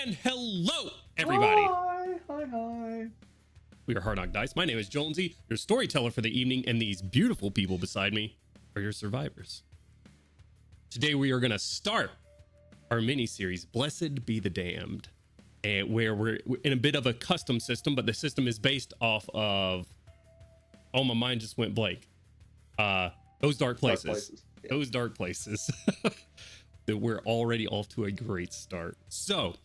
And hello, everybody. Hi. We are Hard Knock Dice. My name is Jonesy, your storyteller for the evening, and these beautiful people beside me are your survivors. Today we are going to start our mini-series, Blessed Be the Damned, where we're in a bit of a custom system, but the system is based off of... Oh, my mind just went blank. Those dark places. Yeah. Those dark places. That we're already off to a great start. So,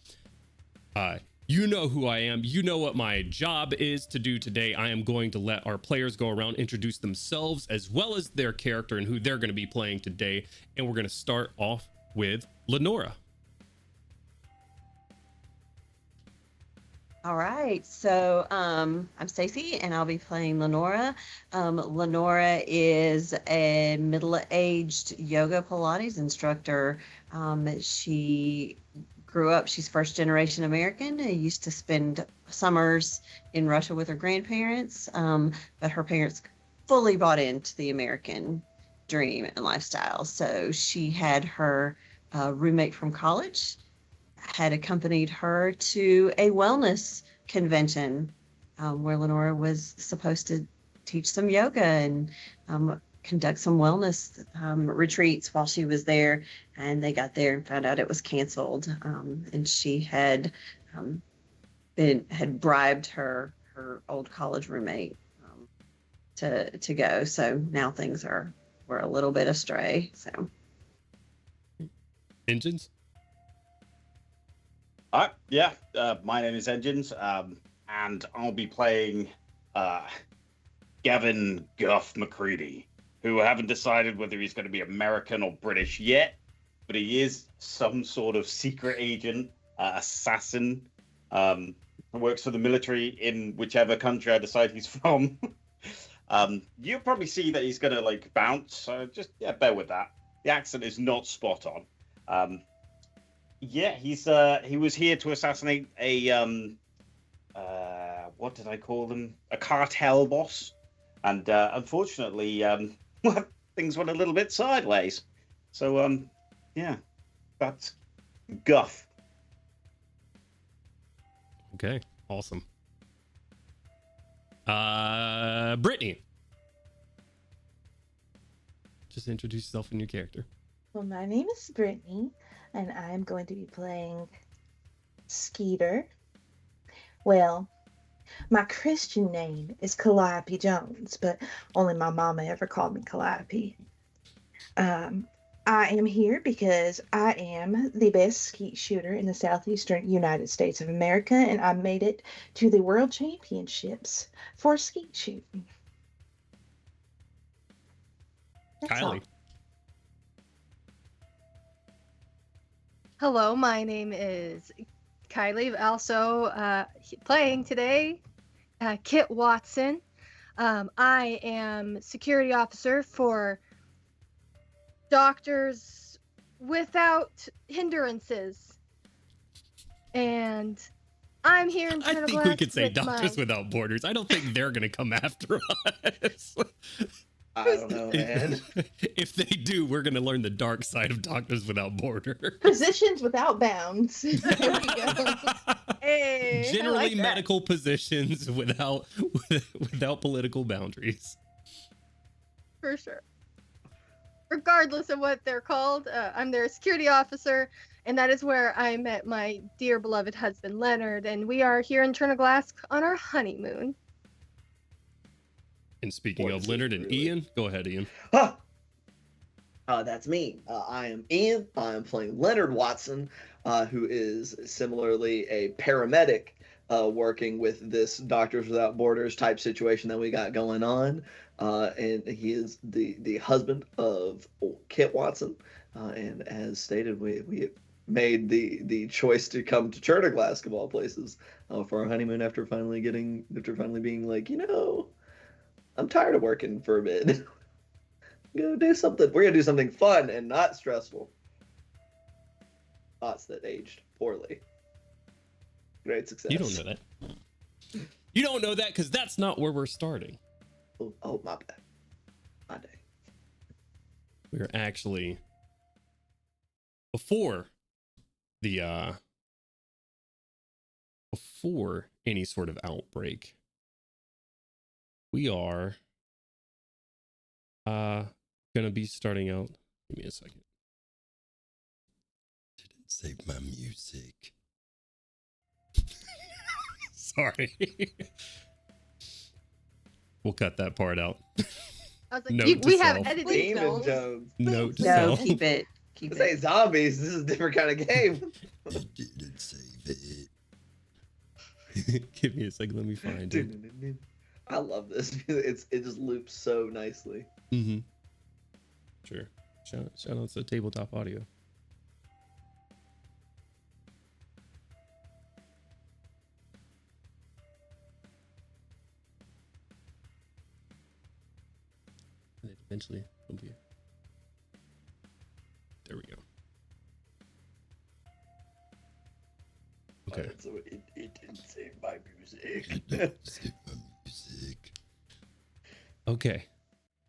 you know who I am. You know what my job is to do today. I am going to let our players go around, introduce themselves as well as their character and who they're going to be playing today. And we're going to start off with Lenora. All right, so I'm Stacy, and I'll be playing Lenora. Lenora is a middle-aged yoga Pilates instructor. She grew up, she's first-generation American, used to spend summers in Russia with her grandparents, but her parents fully bought into the American dream and lifestyle. So she had her roommate from college had accompanied her to a wellness convention where Lenora was supposed to teach some yoga and conduct some wellness retreats while she was there. And they got there and found out it was canceled. And she had bribed her old college roommate to go. So now things were a little bit astray. So Engines? My name is Engines, and I'll be playing Gavin Guff McCready, who I haven't decided whether he's going to be American or British yet, but he is some sort of secret agent, assassin, works for the military in whichever country I decide he's from. You'll probably see that he's going to bounce, so just bear with that. The accent is not spot on. He was here to assassinate a what did I call them? A cartel boss, and unfortunately, things went a little bit sideways. So that's Guff. Okay, awesome. Brittany. Just introduce yourself and your character. Well, my name is Brittany, and I'm going to be playing Skeeter. Well, my Christian name is Calliope Jones, but only my mama ever called me Calliope. I am here because I am the best skeet shooter in the southeastern United States of America, and I made it to the World Championships for skeet shooting. That's Kylie. all. Hello, my name is Kylie, also playing today Kit Watson. I am security officer for Doctors Without Hindrances. And I'm here in I Turtle think we could say Doctors my... Without Borders. I don't think they're going to come after us. I don't know, man. If they do, we're going to learn the dark side of Doctors Without Borders. Positions without bounds. There we go. Hey, Generally I like that. medical positions without political boundaries. For sure. Regardless of what they're called, I'm their security officer, and that is where I met my dear beloved husband, Leonard, and we are here in Chernoglask on our honeymoon. And speaking What of is Leonard it, and really? Ian, go ahead, Ian. That's me. I am Ian. I am playing Leonard Watson, who is similarly a paramedic working with this Doctors Without Borders type situation that we got going on. And he is the husband of Kit Watson. And as stated, we made the choice to come to Chernoglask of all places for our honeymoon after finally being like, I'm tired of working for a bit. We're gonna do something fun and not stressful. Thoughts that aged poorly. Great success. You don't know that. You don't know that because that's not where we're starting. Oh, my bad. My day. We're actually before the before any sort of outbreak, we are gonna be starting out. Give me a second. Didn't save my music. Sorry. We'll cut that part out. I was like, Note to we have self. editing Demon skills. Jones. Note to No, self. keep it. Keep This ain't it. zombies. This is a different kind of game. It didn't save it. Give me a second. Let me find it. I love this. It just loops so nicely. Mm-hmm. Sure. Shout out to Tabletop Audio. And then eventually it'll be. There we go. Okay. So it didn't save my music. Save my music. Okay.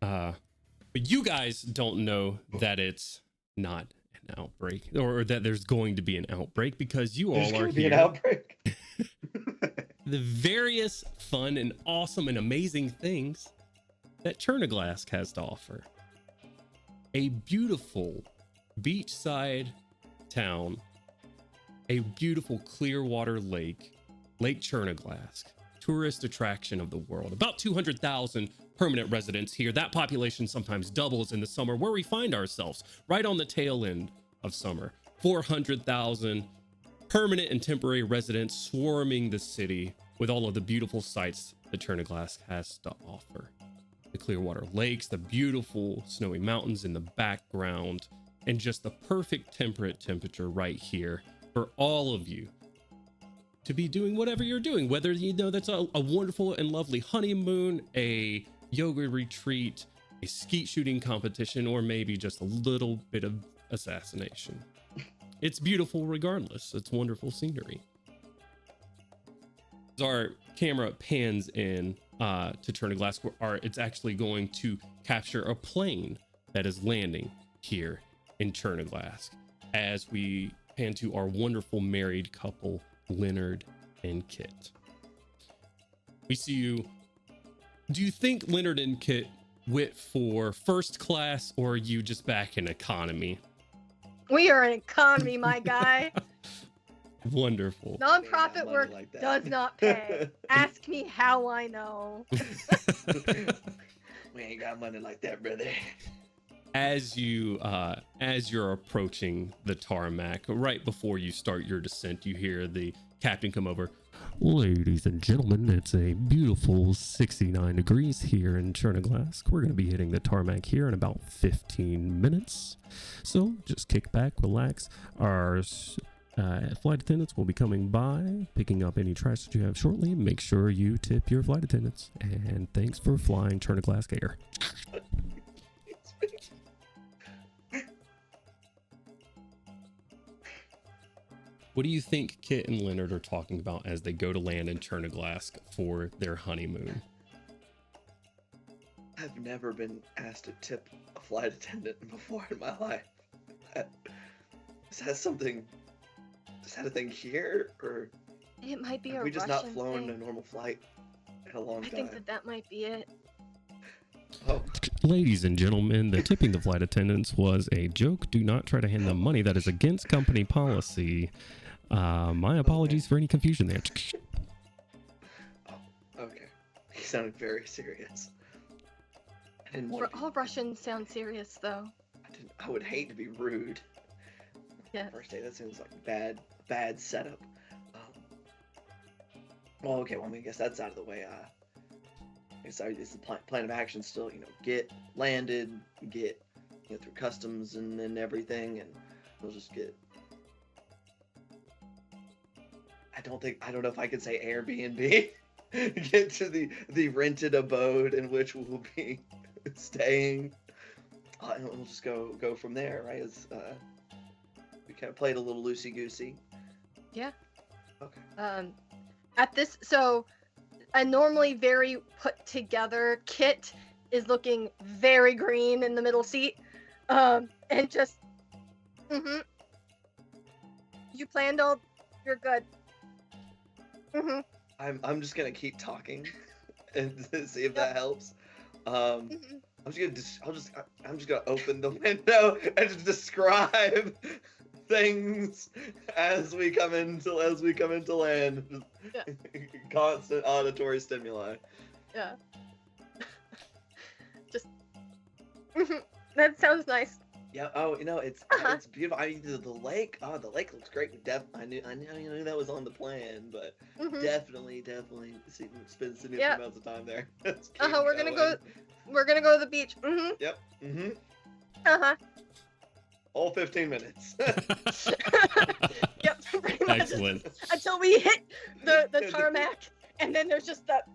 But you guys don't know that it's not an outbreak, or that there's going to be an outbreak, because you There's all are gonna be an here. outbreak. The various fun and awesome and amazing things that Chernoglask has to offer. A beautiful beachside town, a beautiful Clearwater Lake, Lake Chernoglask, tourist attraction of the world. About 200,000 permanent residents here. That population sometimes doubles in the summer, where we find ourselves right on the tail end of summer. 400,000 permanent and temporary residents swarming the city with all of the beautiful sights that Chernoglask has to offer. The Clearwater Lakes, the beautiful snowy mountains in the background, and just the perfect temperate temperature right here for all of you to be doing whatever you're doing, whether you know that's a wonderful and lovely honeymoon, a yoga retreat, a skeet shooting competition, or maybe just a little bit of assassination. It's beautiful regardless. It's wonderful scenery. As our camera pans in to Chernoglask, it's actually going to capture a plane that is landing here in Chernoglask as we pan to our wonderful married couple, Leonard and Kit. We see you. Do you think Leonard and Kit went for first class, or are you just back in economy? We are an economy, my guy. Wonderful. Nonprofit money work like that. does not pay. Ask me how I know. We ain't got money like that, brother. As you're approaching the tarmac, right before you start your descent, you hear the captain come over. Ladies and gentlemen, it's a beautiful 69 degrees here in Chernoglask. We're going to be hitting the tarmac here in about 15 minutes. So just kick back, relax. Our flight attendants will be coming by, picking up any trash that you have shortly. Make sure you tip your flight attendants. And thanks for flying Chernoglask Air. What do you think Kit and Leonard are talking about as they go to land in Chernoglask for their honeymoon? I've never been asked to tip a flight attendant before in my life. Is that something? Is that a thing here, or It might be have a we just Russian not flown thing. a normal flight in a long I time? think that might be it. Oh, Ladies and gentlemen, the tipping the flight attendants was a joke. Do not try to hand them money. That is against company policy. My apologies for any confusion there. okay. He sounded very serious. I didn't want to All Russians sound serious, though. I would hate to be rude. Yeah. First day, that seems like bad setup. Well, okay, well, I guess that's out of the way. I guess it's the plan of action still, get landed, get through customs and then everything, and we'll just get. I don't know if I could say Airbnb. Get to the rented abode in which we'll be staying. And we'll just go from there, right? We kind of played a little loosey-goosey. Yeah. Okay. At this, so a normally very put together Kit is looking very green in the middle seat, and just, You planned all, you're good. Mm-hmm. I'm just gonna keep talking and see if Yep. that helps. Mm-hmm. I'm just gonna open the window and just describe things as we come into land. Yeah. Constant auditory stimuli. Yeah. Just. That sounds nice. Yeah. Oh, it's Uh-huh. it's beautiful. I mean, the lake. Oh, the lake looks great. I knew that was on the plan, but Mm-hmm. definitely spend significant Yeah. amounts of time there. Let's keep We're gonna going. go. We're gonna go to the beach. Mm-hmm. Yep. Mm-hmm. Uh-huh. All 15 minutes. Yep. Pretty much. Excellent. Until we hit the tarmac, and then there's just that.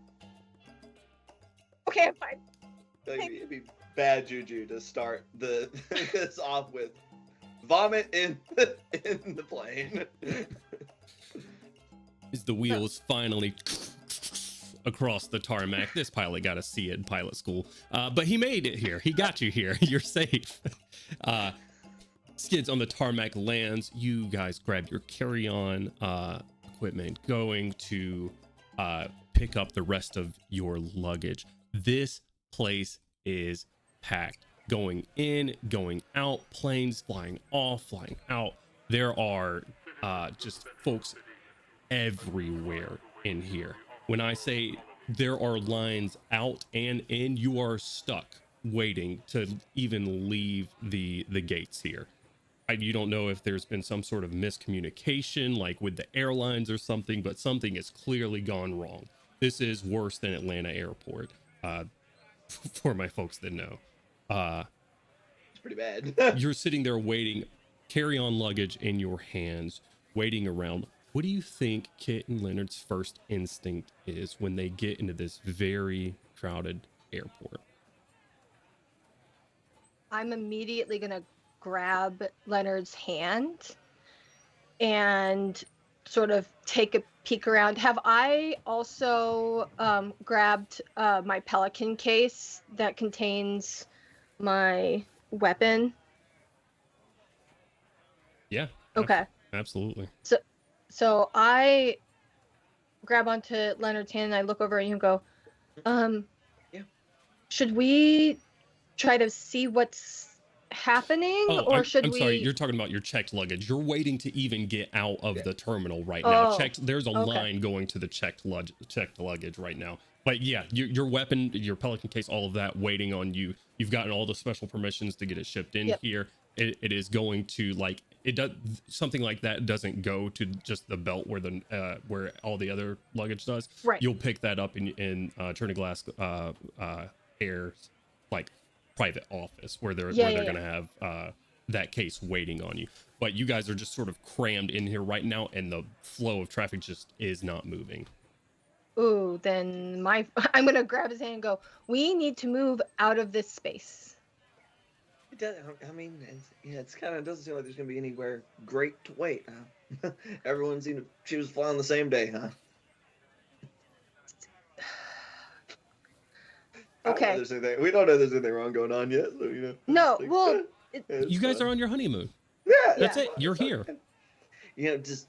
Okay, I'm fine. It'd be bad juju to start this off with vomit in the plane. As the wheels finally across the tarmac. This pilot got a C in pilot school, but he made it here. He got you here. You're safe. Skids on the tarmac lands. You guys grab your carry-on equipment, going to pick up the rest of your luggage. This place is packed. Going in, going out, planes flying off, flying out. There are just folks everywhere in here. When I say there are lines out and in, you are stuck waiting to even leave the gates here. You don't know if there's been some sort of miscommunication, like with the airlines or something, but something has clearly gone wrong. This is worse than Atlanta Airport, for my folks that know. It's pretty bad. You're sitting there waiting, carry-on luggage in your hands, waiting around. What do you think Kit and Leonard's first instinct is when they get into this very crowded airport? I'm immediately gonna grab Leonard's hand and sort of take a peek around. Have I also grabbed my Pelican case that contains my weapon? Yeah. Okay. Absolutely. So I grab onto Leonard's hand and I look over at you and go, Yeah. should we try to see what's happening, or should I'm we? sorry, you're talking about your checked luggage. You're waiting to even get out of the terminal right Oh, now. There's a okay. line going to the checked luggage right now. But yeah, your weapon, your Pelican case, all of that waiting on you. You've gotten all the special permissions to get it shipped in Yep. here. It is going to, like, it does something like that doesn't go to just the belt where all the other luggage does. Right. You'll pick that up in Turning Glass Air's, like, private office where they're gonna have that case waiting on you. But you guys are just sort of crammed in here right now, and the flow of traffic just is not moving. Ooh, then I'm gonna grab his hand and go, we need to move out of this space. It does, I mean, it's kind of doesn't seem like there's gonna be anywhere great to wait. Huh? Everyone seemed to choose to fly on the same day, huh? Okay. We don't know if there's anything wrong going on yet, so No, like, well, it's You guys fine. are on your honeymoon. Yeah, That's it's it. fine, You're it's here. fine. It's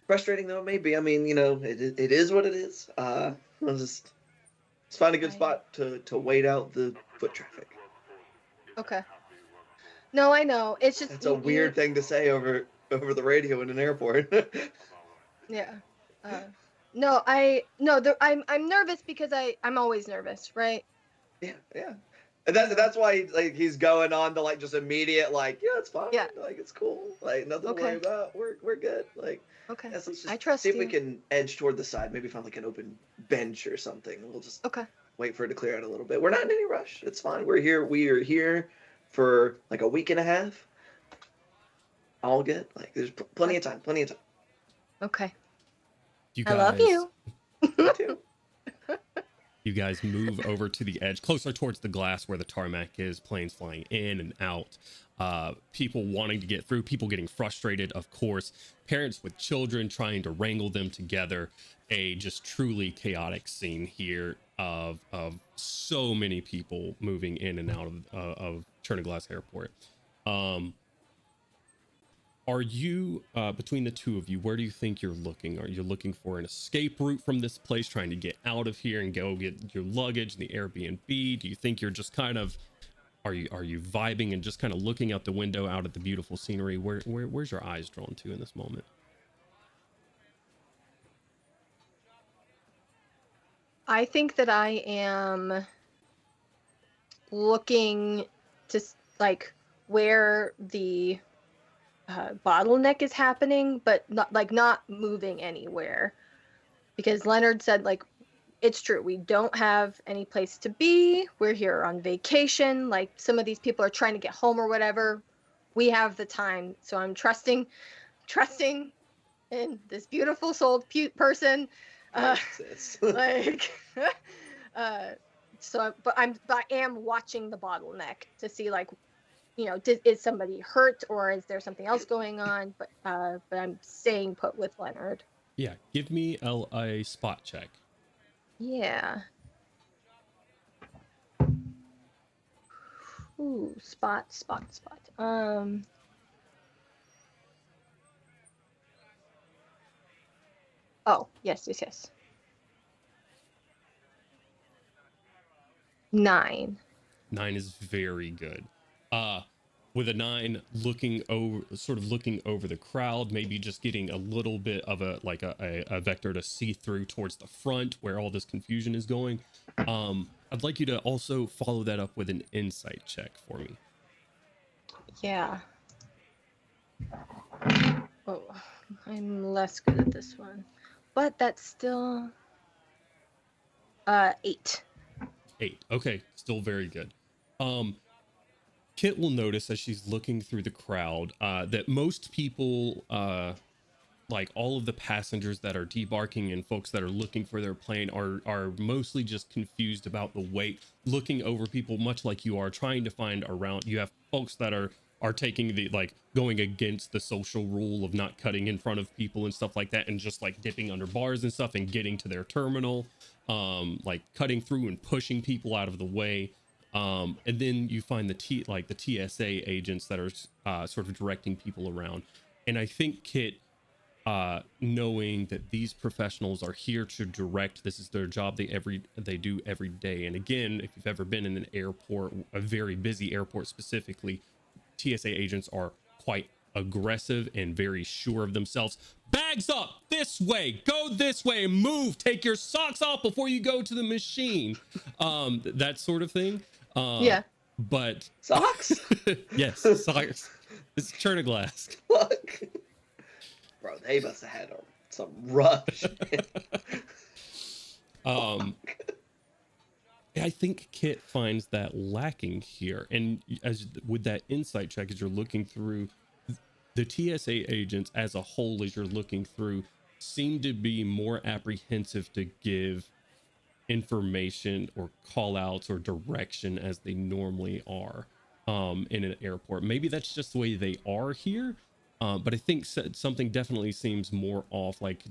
frustrating though. Maybe I mean, it is what it is. Let's find a good spot to wait out the foot traffic. okay. No, I know. It's just It's a weird thing to say over the radio in an airport. Yeah. No, I'm nervous because I'm always nervous, right? Yeah. And that's why he's going on to just immediate it's fine. Yeah. It's cool. Nothing to Okay. worry about. We're good. Okay. Let's just I trust see if you. we can edge toward the side, maybe find an open bench or something. We'll just Okay. wait for it to clear out a little bit. We're not in any rush. It's fine. We are here for a week and a half. All good. There's plenty of time. Okay. You I guys, love you. Me too. You guys move over to the edge, closer towards the glass where the tarmac is, planes flying in and out, people wanting to get through, people getting frustrated, of course, parents with children trying to wrangle them together. A just truly chaotic scene here of so many people moving in and out of Turning Glass Airport. Are you, between the two of you, where do you think you're looking? Are you looking for an escape route from this place, trying to get out of here and go get your luggage and the Airbnb? Do you think you're just kind of, are you vibing and just kind of looking out the window out at the beautiful scenery? Where's your eyes drawn to in this moment? I think that I am looking to like where the bottleneck is happening, but not moving anywhere, because Leonard said like it's true, we don't have any place to be, we're here on vacation, like some of these people are trying to get home or whatever. We have the time, so I'm trusting in this beautiful souled person, like so but I am watching the bottleneck to see, like, you know, is somebody hurt or is there something else going on? But I'm staying put with Leonard. Yeah, give me a spot check. Yeah. Ooh, spot. Oh, yes. 9. 9 is very good. With a 9, sort of looking over the crowd, maybe just getting a little bit of a vector to see through towards the front where all this confusion is going. I'd like you to also follow that up with an insight check for me. Yeah. Oh, I'm less good at this one, but that's still 8. 8. Okay, still very good. Kit will notice as she's looking through the crowd that most people, like all of the passengers that are debarking and folks that are looking for their plane, are mostly just confused about the wait, looking over people, much like you are, trying to find around. You have folks that are taking the, like, going against the social rule of not cutting in front of people and stuff like that, and just like dipping under bars and stuff and getting to their terminal, like cutting through and pushing people out of the way. And then you find the TSA agents that are sort of directing people around. And I think Kit, knowing that these professionals are here to direct, this is their job, they do every day. And again, if you've ever been in an airport, a very busy airport specifically, TSA agents are quite aggressive and very sure of themselves. Bags up, this way, go this way, move, take your socks off before you go to the machine. That sort of thing. Yeah. But socks? Yes, socks. It's Cherniglass. Fuck. Bro, they must have had some rush. I think Kit finds that lacking here, and as with that insight check, as you're looking through, the TSA agents as a whole, as you're looking through, seem to be more apprehensive to give information or call outs or direction as they normally are in an airport. Maybe that's just the way they are here, but I think something definitely seems more off. Like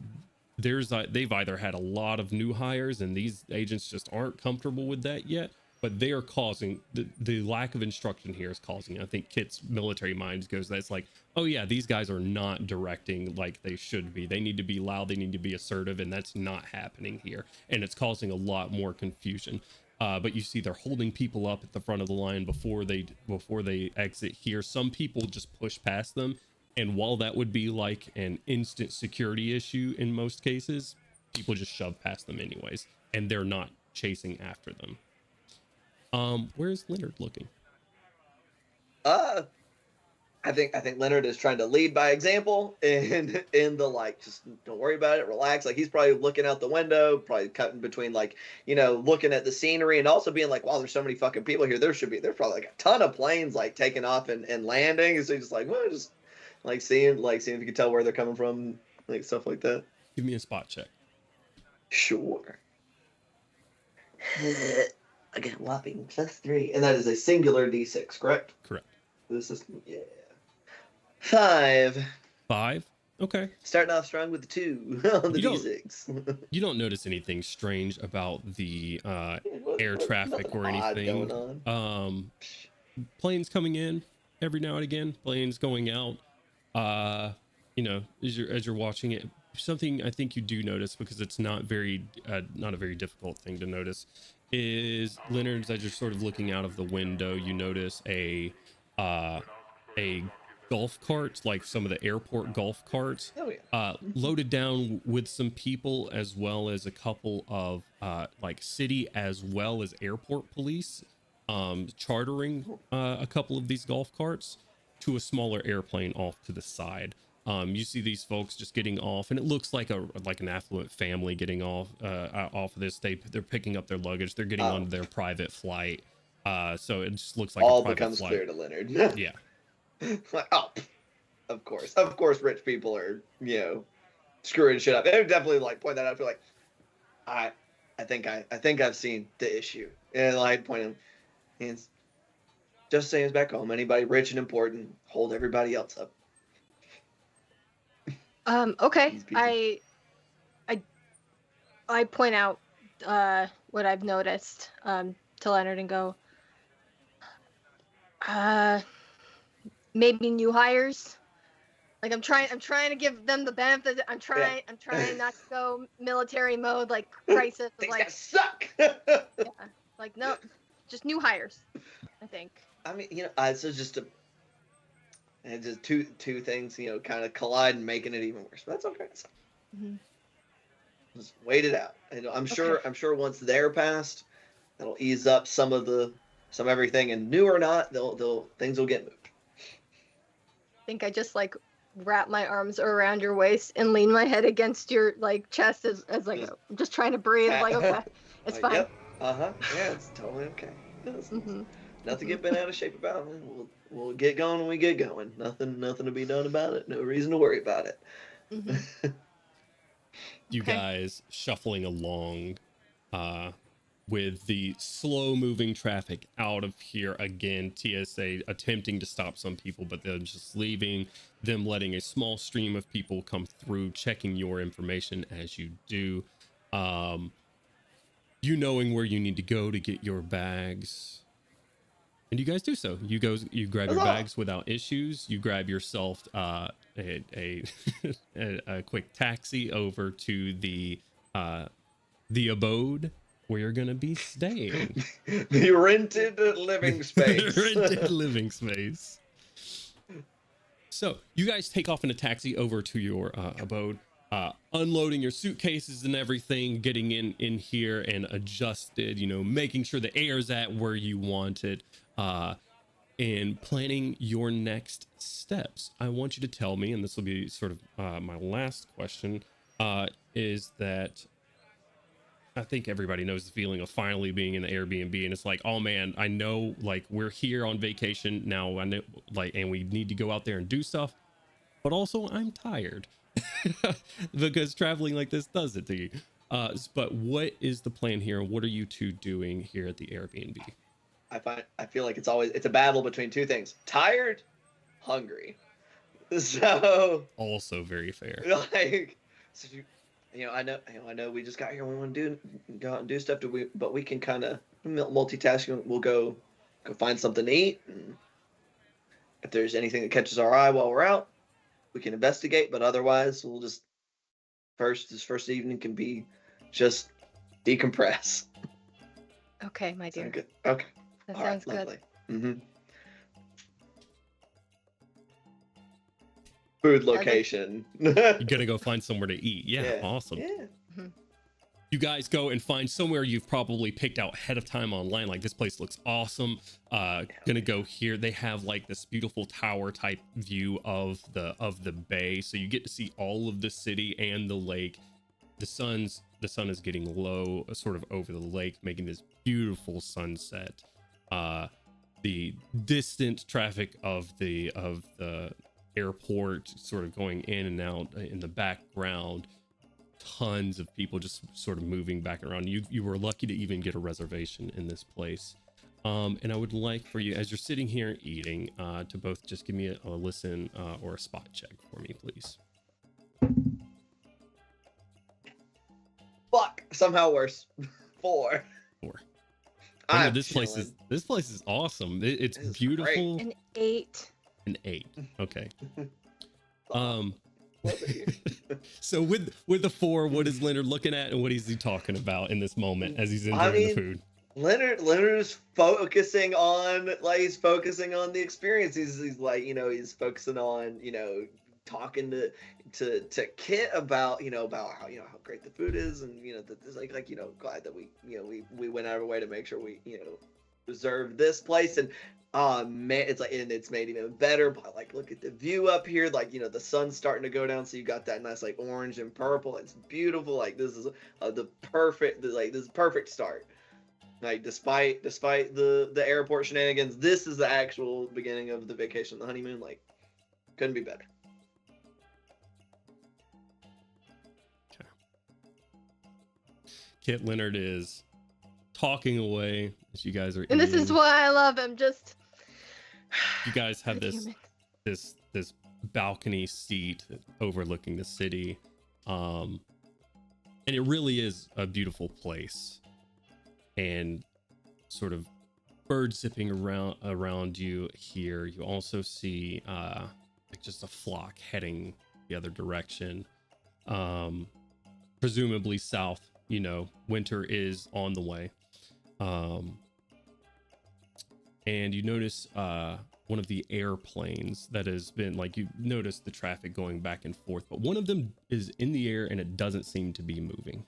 they've either had a lot of new hires and these agents just aren't comfortable with that yet, but they are causing the lack of instruction here is causing, I think Kit's military mind goes, that's like, oh yeah, these guys are not directing like they should be. They need to be loud, they need to be assertive, and that's not happening here, and it's causing a lot more confusion. But you see they're holding people up at the front of the line before they exit here. Some people just push past them, and while that would be like an instant security issue in most cases, people just shove past them anyways, and they're not chasing after them. Where's Leonard looking? I think Leonard is trying to lead by example, and in the, like, just don't worry about it, relax. Like, he's probably looking out the window, probably cutting between, like, you know, looking at the scenery, and also being like, wow, there's so many fucking people here. There's probably like a ton of planes like taking off and landing. So he's just like, well, just like seeing if you can tell where they're coming from, like stuff like that. Give me a spot check. Sure. I get a whopping +3, and that is a singular D6, correct? Correct. This is, yeah. 5. 5. Okay. Starting off strong with the 2 on the D6. You don't notice anything strange about the air traffic or anything. Going on. Planes coming in every now and again, planes going out. you know, as you're watching it, something I think you do notice, because it's not not a very difficult thing to notice, is Leonard's, as you're sort of looking out of the window, you notice a golf cart, like some of the airport golf carts, Oh yeah. loaded down with some people, as well as a couple of like city as well as airport police, chartering a couple of these golf carts to a smaller airplane off to the side. You see these folks just getting off, and it looks like an affluent family getting off of this. They're picking up their luggage. They're getting on their private flight. So it just looks like all a private becomes flight. clear to Leonard. Yeah. Like, oh, of course, rich people are, screwing shit up. They would definitely like point that out. Feel like, I think I've seen the issue, and like point him, and just saying, back home. Anybody rich and important, hold everybody else up. Okay. I point out what I've noticed to Leonard and go, maybe new hires. Like I'm trying to give them the benefit. I'm trying not to go military mode, like crisis. Things Like that suck. yeah, like no, just new hires. I think. I mean, so just two things, kind of collide and making it even worse. But that's okay. Mm-hmm. Just wait it out. And I'm sure once they're passed, that'll ease up some everything. And new or not, things will get moved. I think I just like wrap my arms around your waist and lean my head against your like chest as like I'm just trying to breathe. Like okay, it's fine. Yep. Yeah, it's totally okay. Mm-hmm. Nothing get bent out of shape about it. We'll get going when we get going. Nothing to be done about it. No reason to worry about it. Mm-hmm. You Okay. guys shuffling along with the slow moving traffic out of here again. TSA attempting to stop some people, but they're just leaving, them letting a small stream of people come through, checking your information as you do. You knowing where you need to go to get your bags. And you guys do so. You grab your bags without issues. You grab yourself a quick taxi over to the abode where you're gonna be staying. The rented living space. Rented living space. So you guys take off in a taxi over to your abode, unloading your suitcases and everything, getting in here and adjusted, making sure the air's at where you want it, and planning your next steps. I want you to tell me, and this will be sort of my last question, is that I think everybody knows the feeling of finally being in the Airbnb, and it's like, oh man, I know, like, we're here on vacation now, I know, like, and we need to go out there and do stuff, but also I'm tired because traveling like this does it to you. But what is the plan here? What are you two doing here at the Airbnb? I feel like it's a battle between two things: tired, hungry. So Also very fair. like, so I know we just got here. We want to go out and do stuff. But we can kind of multitask. We'll go find something to eat. And if there's anything that catches our eye while we're out, we can investigate. But otherwise, we'll just this first evening can be just decompress. Okay, my dear. Sound good? Okay. That All sounds right, good. lovely. Mm-hmm. Food location. You gotta go find somewhere to eat. Yeah. Awesome. Yeah. You guys go and find somewhere you've probably picked out ahead of time online. Like, this place looks awesome. Gonna go here. They have like this beautiful tower type view of the bay, so you get to see all of the city and the lake. The sun is getting low, sort of over the lake, making this beautiful sunset. The distant traffic of the airport sort of going in and out in the background. Tons of people just sort of moving back around. You were lucky to even get a reservation in this place. And I would like for you, as you're sitting here eating, to both just give me a listen or a spot check for me, please. Fuck. Somehow worse. 4. I know this place is awesome. It's beautiful. An 8. An 8. Okay. Um, Love it here. so with the 4, what is Leonard looking at, and what is he talking about in this moment as he's enjoying I mean, the food? Leonard is focusing on the experience. He's like, he's focusing on, talking to Kit about, about how great the food is, and that it's like glad that we went out of our way to make sure we reserved this place. And man, it's like, and it's made even better by like, look at the view up here, like the sun's starting to go down, so you got that nice like orange and purple. It's beautiful. Like this is the perfect start. Like despite the airport shenanigans, this is the actual beginning of the vacation, the honeymoon. Like couldn't be better. Okay. Kit Leonard is talking away as you guys are And this is eating. why I love him. Just You guys have God this damn it. this balcony seat overlooking the city, and it really is a beautiful place. And sort of bird zipping around you here. You also see like just a flock heading the other direction, presumably south. Winter is on the way. And you notice one of the airplanes that has been, like, you notice the traffic going back and forth, but one of them is in the air and it doesn't seem to be moving.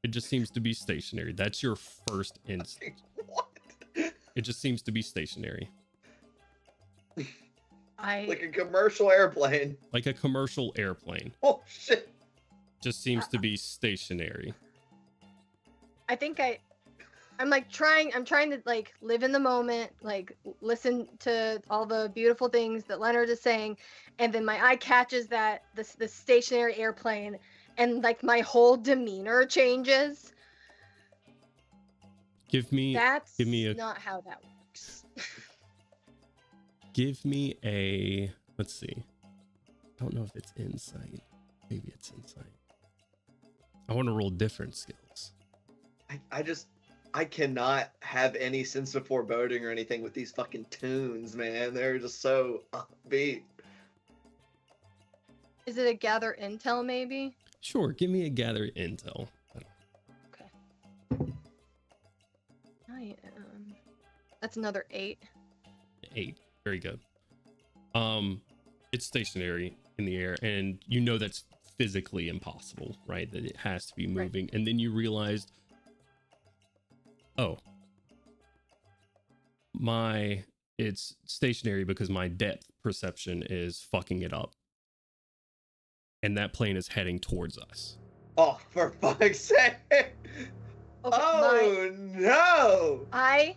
It just seems to be stationary. That's your first instinct. What? It just seems to be stationary. Like a commercial airplane. Like a commercial airplane. Oh shit. Just seems to be stationary. I think I'm trying to like live in the moment, like listen to all the beautiful things that Leonard is saying, and then my eye catches that the stationary airplane, and like my whole demeanor changes. Give me a not how that works. Give me a, let's see. I don't know if it's insight. Maybe it's insight. I want to roll different skills. I cannot have any sense of foreboding or anything with these fucking tunes, man. They're just so upbeat. Is it a gather intel maybe? Sure, give me a gather intel. Okay. I am. That's another 8. 8. Very good. It's stationary in the air, and that's physically impossible, right? That it has to be moving. Right. And then you realized, it's stationary because my depth perception is fucking it up. And that plane is heading towards us. Oh, for fuck's sake! Okay, No! I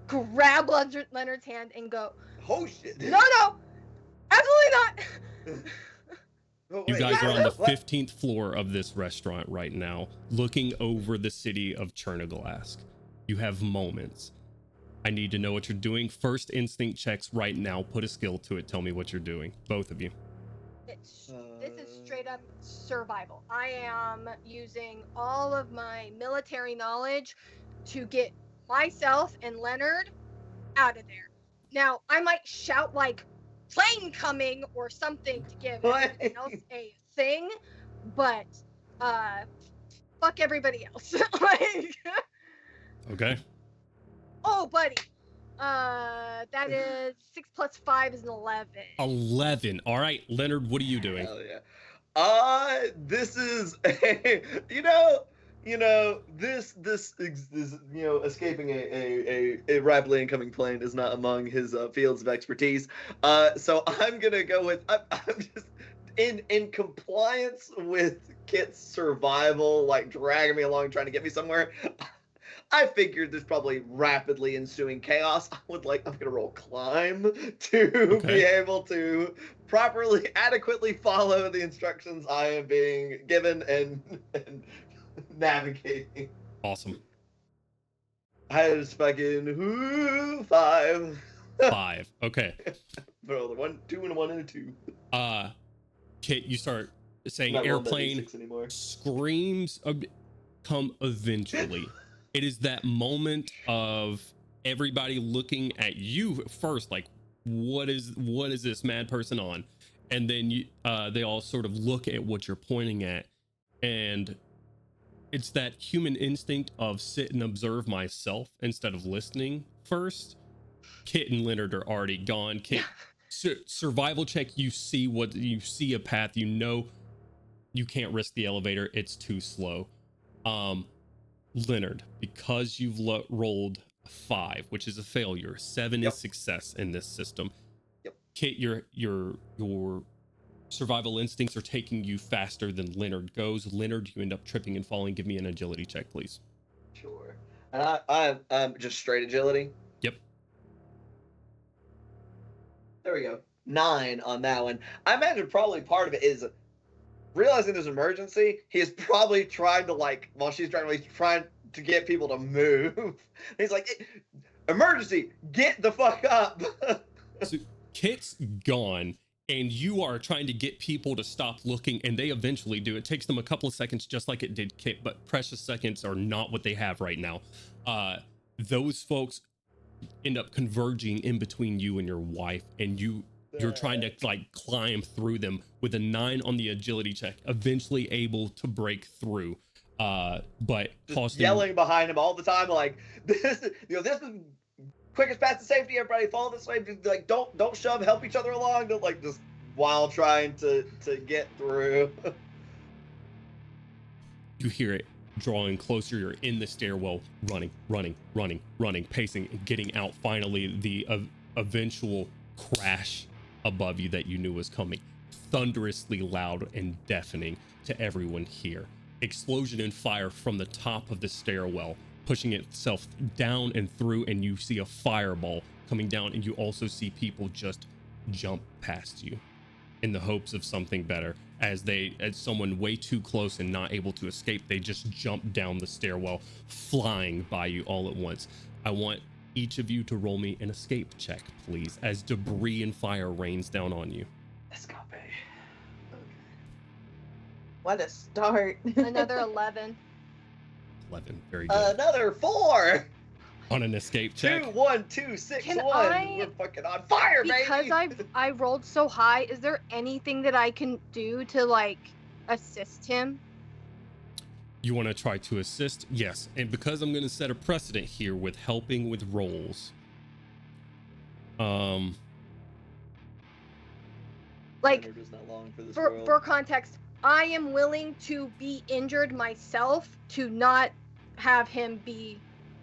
grab Leonard's hand and go, Oh shit! No, absolutely not. Oh, You wait, guys are on the what? 15th floor of this restaurant right now, looking over the city of Chernoglask. You have moments. I need to know what you're doing. First instinct checks right now. Put a skill to it. Tell me what you're doing. Both of you. This is straight up survival. I am using all of my military knowledge to get myself and Leonard out of there. Now, I might shout like plane coming or something to give everyone else a thing, but fuck everybody else. Like, Okay. oh, buddy. That is 6 plus 5 is an 11. 11. All right, Leonard, what are you doing? Hell yeah. This is escaping a rapidly incoming plane is not among his fields of expertise. So I'm gonna go with I'm just in compliance with Kit's survival, like dragging me along, trying to get me somewhere. I figured there's probably rapidly ensuing chaos. I'm gonna roll climb to be able to properly, adequately follow the instructions I am being given and navigating. Awesome. I just fucking 5. 5. Okay. Roll 1, 2, and a 1 and a 2. Kit, you start saying Not rolling that airplane D6 anymore. screams come eventually. It is that moment of everybody looking at you first, like, what is this mad person on? And then they all sort of look at what you're pointing at, and it's that human instinct of sit and observe myself instead of listening first. Kit and Leonard are already gone. Kit, survival check. You see a path. You know you can't risk the elevator. It's too slow. Leonard, because you've rolled a 5, which is a failure, 7 is success in this system. Yep. Kit, your survival instincts are taking you faster than Leonard goes. Leonard, you end up tripping and falling. Give me an agility check, please. Sure. And I'm just straight agility. Yep. There we go. 9 on that one. I imagine probably part of it is realizing there's an emergency. He is probably trying to, like, while she's driving, he's trying to get people to move. He's like, emergency, get the fuck up. So Kit's gone, and you are trying to get people to stop looking, and they eventually do. It takes them a couple of seconds, just like it did Kit, but precious seconds are not what they have right now. Those folks end up converging in between you and your wife, and you're trying to like climb through them with a 9 on the agility check, eventually able to break through. But costing yelling behind him all the time, like, this is quickest path to safety. Everybody follow this way. Like, don't shove. Help each other along. Don't, like, just while trying to get through. You hear it drawing closer. You're in the stairwell, running, pacing, and getting out. Finally, the eventual crash above you that you knew was coming, thunderously loud and deafening to everyone here. Explosion and fire from the top of the stairwell, pushing itself down and through, and you see a fireball coming down, and you also see people just jump past you in the hopes of something better. As someone way too close and not able to escape, they just jump down the stairwell, flying by you all at once. I want each of you to roll me an escape check, please, as debris and fire rains down on you. Escape. Okay. What a start. Another 11. 11, very good. Another 4. On an escape check. 2, 1, 2, 6, Can 1. I- We're fucking on fire, Because baby. I rolled so high, is there anything that I can do to like assist him? You want to try to assist? Yes. And because I'm going to set a precedent here with helping with rolls. Like, Leonard is not long for this world. for context, I am willing to be injured myself to not have him be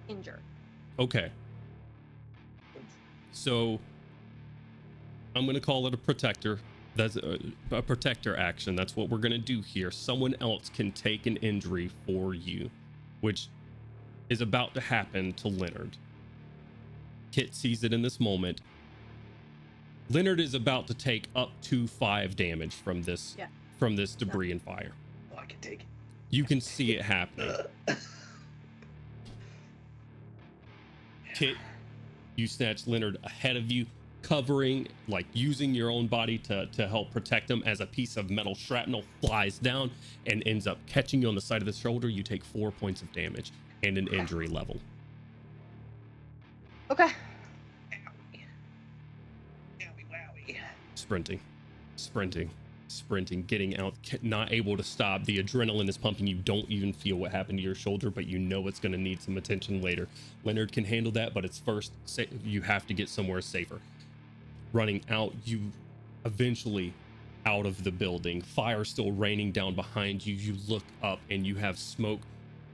injured. Okay. So I'm going to call it a protector. That's a protector action. That's what we're going to do here. Someone else can take an injury for you, which is about to happen to Leonard. Kit sees it in this moment. Leonard is about to take up to 5 damage from this debris and fire. Oh, I can take it. You can see it happening. Kit, you snatch Leonard ahead of you, covering, like using your own body to help protect him, as a piece of metal shrapnel flies down and ends up catching you on the side of the shoulder. You take 4 points of damage and an injury level. Okay. Sprinting, getting out, not able to stop. The adrenaline is pumping. You don't even feel what happened to your shoulder, but you know it's going to need some attention later. Leonard can handle that, but it's first, you have to get somewhere safer. Running out, you eventually out of the building, fire still raining down behind you. You look up and you have smoke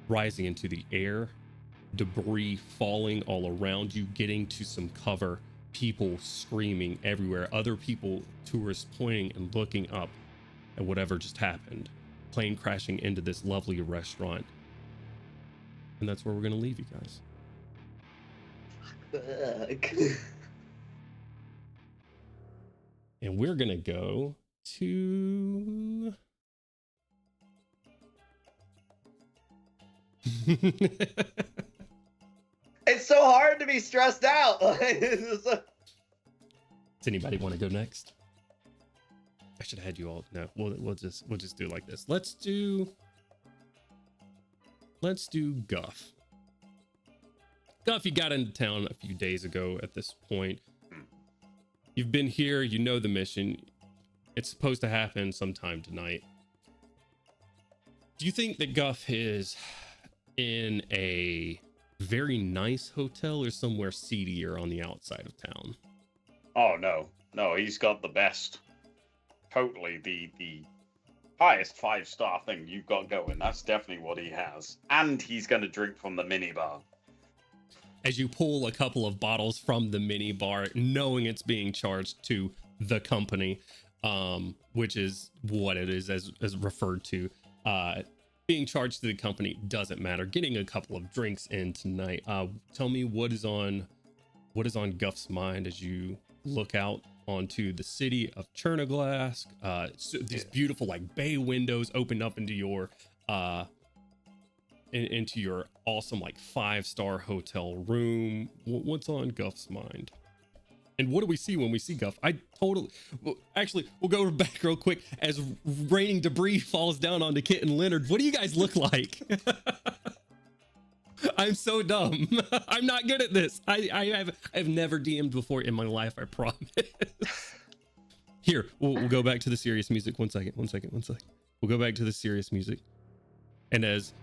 rising into the air, debris falling all around you, getting to some cover. People screaming everywhere, other people, tourists pointing and looking up at whatever just happened. Plane crashing into this lovely restaurant. And that's where we're going to leave you guys. Fuck. And we're going to go to... It's so hard to be stressed out. Does anybody want to go next? I should have had you all. No, we'll just do it like this. Let's do Guff. Guff, you got into town a few days ago at this point. You've been here, you know the mission. It's supposed to happen sometime tonight. Do you think that Guff is in a very nice hotel or somewhere seedier on the outside of town? Oh no, he's got the best. Totally the highest 5-star thing you've got going. That's definitely what he has, and he's gonna drink from the minibar. As you pull a couple of bottles from the mini bar, knowing it's being charged to the company, which is what it is as referred to. Being charged to the company doesn't matter. Getting a couple of drinks in tonight. Tell me what is on Guff's mind as you look out onto the city of Chernoglass. So these beautiful like bay windows open up into your into your awesome like 5-star hotel room. What's on Guff's mind? And what do we see when we see Guff? Actually, we'll go back real quick as raining debris falls down onto Kit and Leonard. What do you guys look like? I'm so dumb. I'm not good at this. I've never DM'd before in my life, I promise. Here, we'll go back to the serious music. One second. We'll go back to the serious music. And as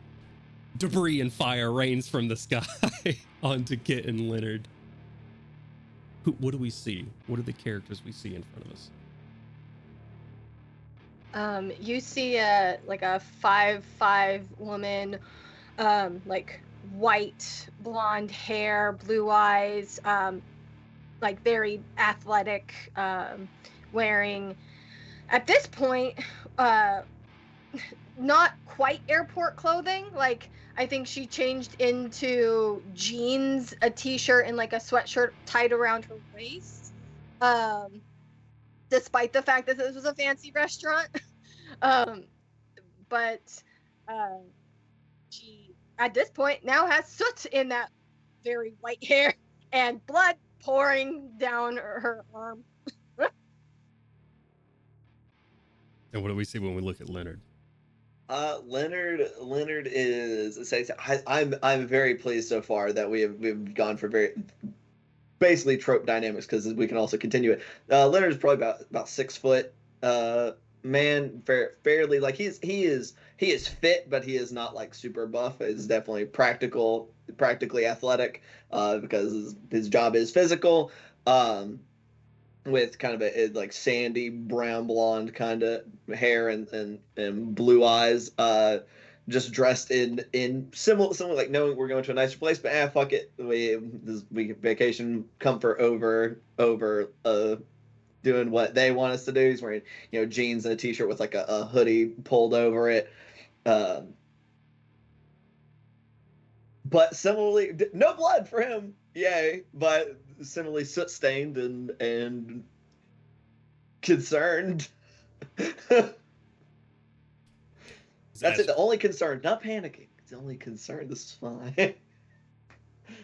debris and fire rains from the sky onto Kit and Leonard, what do we see? What are the characters we see in front of us? You see a 5'5" woman, like white blonde hair, blue eyes, like very athletic, wearing at this point not quite airport clothing. Like I think she changed into jeans, a t-shirt, and like a sweatshirt tied around her waist, despite the fact that this was a fancy restaurant. But she at this point now has soot in that very white hair and blood pouring down her arm. And what do we see when we look at Leonard? Leonard is. I'm very pleased so far that we've gone for very basically trope dynamics because we can also continue it. Leonard is probably about 6 foot. Man, fairly like he is fit, but he is not like super buff. He's definitely practically athletic, because his job is physical. With kind of a like sandy brown blonde kind of hair and blue eyes, just dressed in similar like knowing we're going to a nicer place, but fuck it, we vacation comfort over doing what they want us to do. He's wearing jeans and a t-shirt with like a hoodie pulled over it, but similarly no blood for him, yay, but similarly soot stained and concerned. That's it. The only concern, not panicking. It's the only concern. This is fine.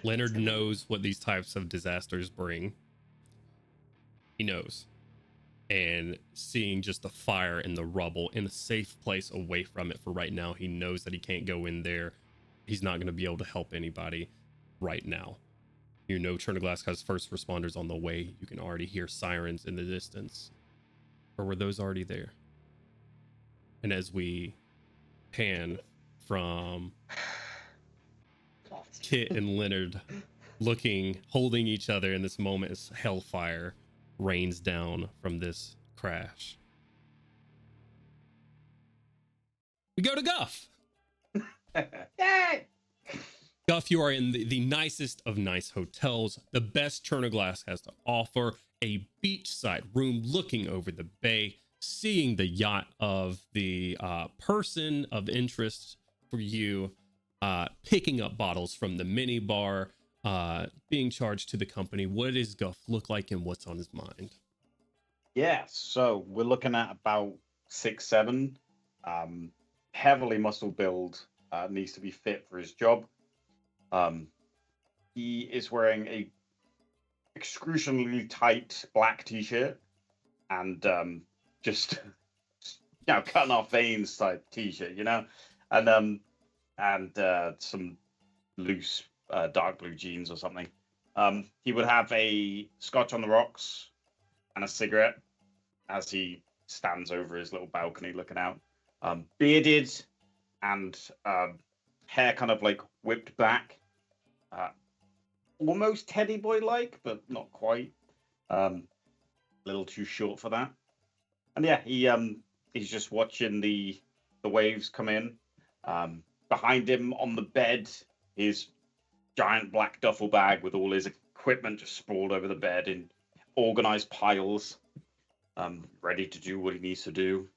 Leonard knows what these types of disasters bring. He knows. And seeing just the fire and the rubble in a safe place away from it for right now, he knows that he can't go in there. He's not going to be able to help anybody right now. Chernoglass has first responders on the way. You can already hear sirens in the distance. Or were those already there? And as we pan from Kit and Leonard holding each other in this moment as hellfire rains down from this crash, we go to Guff. Yay! Guff, you are in the nicest of nice hotels, the best Chernoglass has to offer, a beachside room looking over the bay, seeing the yacht of the person of interest for you, picking up bottles from the mini bar, being charged to the company. What does Guff look like and what's on his mind? Yeah, so we're looking at about 6'7", heavily muscle build, needs to be fit for his job. He is wearing a excruciatingly tight black t-shirt and just cutting off veins type t-shirt, and some loose dark blue jeans or something. He would have a Scotch on the rocks and a cigarette as he stands over his little balcony looking out. Bearded and hair kind of like whipped back. Almost Teddy Boy like, but not quite. A little too short for that. And yeah, he's just watching the waves come in. Behind him on the bed, his giant black duffel bag with all his equipment just sprawled over the bed in organized piles, ready to do what he needs to do.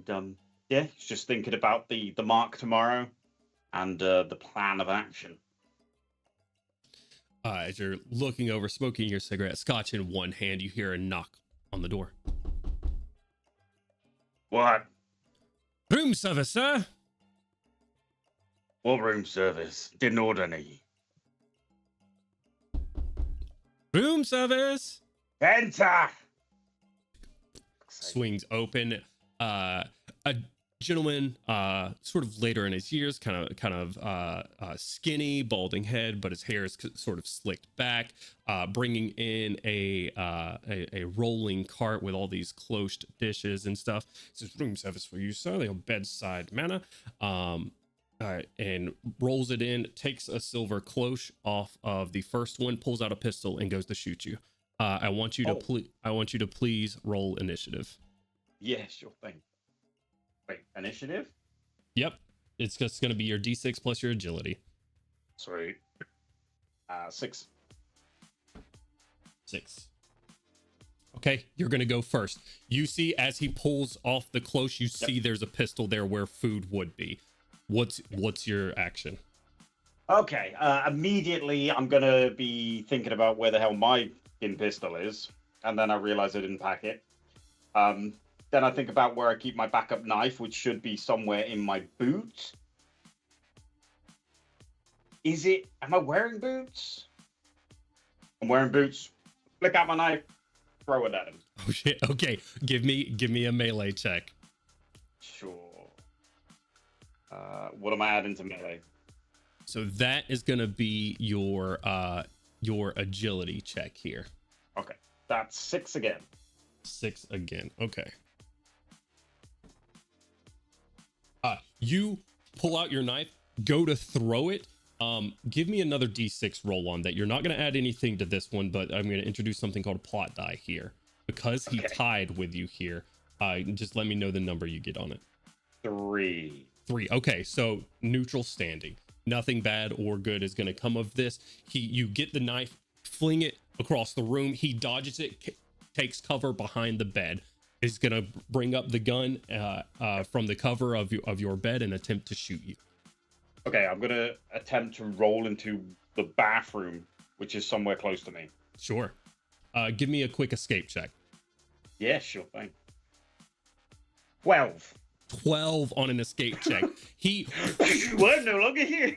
And yeah, he's just thinking about the mark tomorrow and the plan of action. As you're looking over, smoking your cigarette, scotch in one hand, you hear a knock on the door. What? Room service, sir. What room service? Didn't order any. Room service. Enter! Swings open. A gentleman, sort of later in his years, kind of skinny, balding head, but his hair is sort of slicked back, bringing in a rolling cart with all these cloached dishes and stuff. Says, room service for you, sir, the bedside manner. And rolls it in, takes a silver cloche off of the first one, pulls out a pistol, and goes to shoot you. I want you to please roll initiative. Yeah, sure thing. Wait, initiative? Yep. It's just going to be your D6 plus your agility. Sweet. 6. 6. Okay, you're going to go first. You see, as he pulls off the cloche, you see there's a pistol there where food would be. What's your action? Okay, immediately I'm going to be thinking about where the hell my pistol is. And then I realize I didn't pack it. Then I think about where I keep my backup knife, which should be somewhere in my boot. Am I wearing boots? I'm wearing boots. Flick out my knife, throw it at him. Oh shit, okay. Give me a melee check. Sure. What am I adding to melee? So that is gonna be your agility check here. Okay, that's 6 again. 6 again, okay. You pull out your knife, go to throw it. Give me another D6 roll on that. You're not going to add anything to this one, but I'm going to introduce something called a plot die here. Because he tied with you here, just let me know the number you get on it. 3. 3. Okay, so neutral standing. Nothing bad or good is going to come of this. You get the knife, fling it across the room. He dodges it, takes cover behind the bed. Is going to bring up the gun from the cover of your bed and attempt to shoot you. Okay, I'm going to attempt to roll into the bathroom, which is somewhere close to me. Sure. Give me a quick escape check. Yeah, sure thing. 12. 12 on an escape check. He I'm no longer here.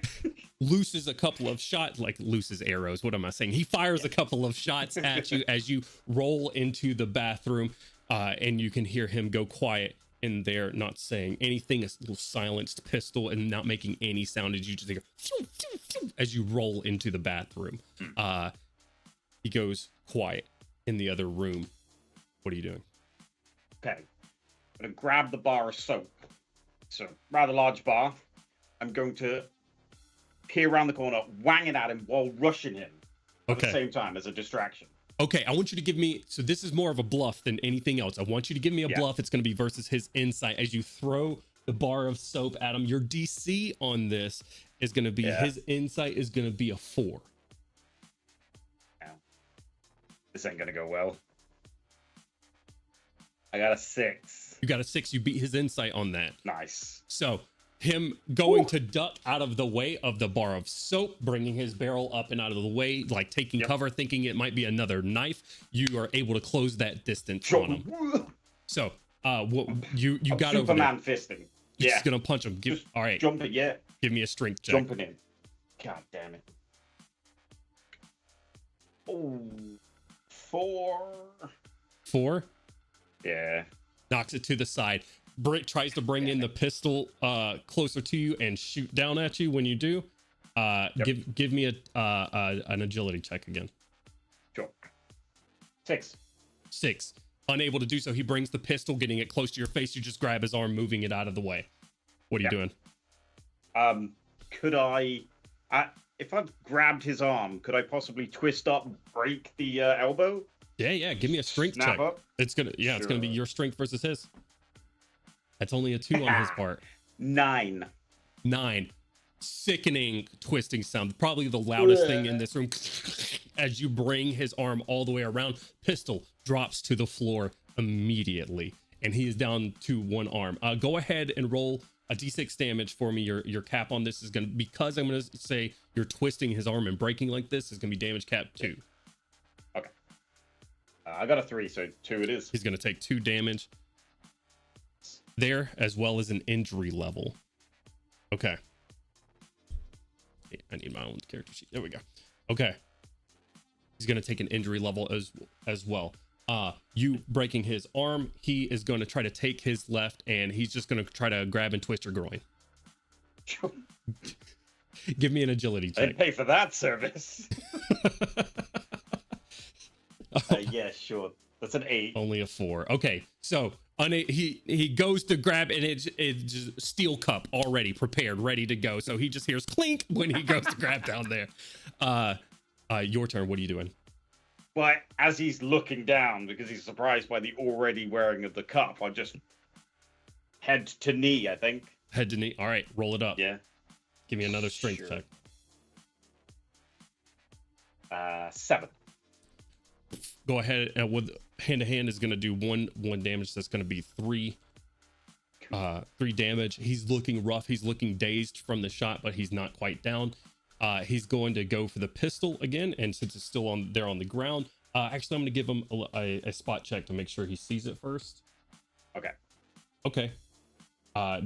looses a couple of shots, like looses arrows. What am I saying? He fires a couple of shots at you as you roll into the bathroom. And you can hear him go quiet in there, not saying anything, a little silenced pistol and not making any sound as you just hear as you roll into the bathroom. He goes quiet in the other room. What are you doing? Okay. I'm going to grab the bar of soap. It's a rather large bar. I'm going to peer around the corner, wang it at him while rushing him at the same time as a distraction. Okay, I want you to give me, so this is more of a bluff than anything else. I want you to give me a bluff. It's going to be versus his insight. As you throw the bar of soap at him, your DC on this is going to be, his insight is going to be a 4. Ow. This ain't going to go well. I got a 6. You got a 6. You beat his insight on that. Nice. So him going to duck out of the way of the bar of soap, bringing his barrel up and out of the way, like taking cover, thinking it might be another knife. You are able to close that distance on him. So, what you got over there. Superman fisting. You're just gonna punch him. All right. Jumping, Give me a strength check. Jumping in. God damn it. Oh, 4. 4. Yeah. Knocks it to the side. Britt tries to bring in the pistol closer to you and shoot down at you. When you do, give me an agility check again. Sure. 6. 6. Unable to do so, he brings the pistol, getting it close to your face. You just grab his arm, moving it out of the way. What are you doing? Could if I've grabbed his arm, could I possibly twist up, break the elbow? Yeah. Give me a strength Snap check. up? It's gonna be your strength versus his. That's only a 2 on his part. 9. 9. Sickening twisting sound. Probably the loudest thing in this room. As you bring his arm all the way around, pistol drops to the floor immediately, and he is down to 1 arm. Go ahead and roll a d6 damage for me. Your cap on this is gonna, because I'm gonna say you're twisting his arm and breaking like this, is gonna be damage cap 2. Okay. I got a 3, so 2 it is. He's gonna take 2 damage there, as well as an injury level. Okay. I need my own character sheet. There we go. Okay. He's going to take an injury level as well. You breaking his arm, he is going to try to take his left, and he's just going to try to grab and twist your groin. Give me an agility check. I'd pay for that service. Yeah, sure. That's an 8. Only a 4. Okay, so he goes to grab, and it's just steel cup already prepared, ready to go. So he just hears clink when he goes to grab down there. Your turn. What are you doing? Well, as he's looking down, because he's surprised by the already wearing of the cup, I just head to knee, I think. Head to knee. All right, roll it up. Yeah. Give me another strength Sure. check. 7. Go ahead, and with hand to hand is going to do one damage. That's going to be 3 damage. He's looking rough. He's looking dazed from the shot, but he's not quite down. He's going to go for the pistol again, and since it's still on the ground, actually I'm going to give him a spot check to make sure he sees it first. Okay.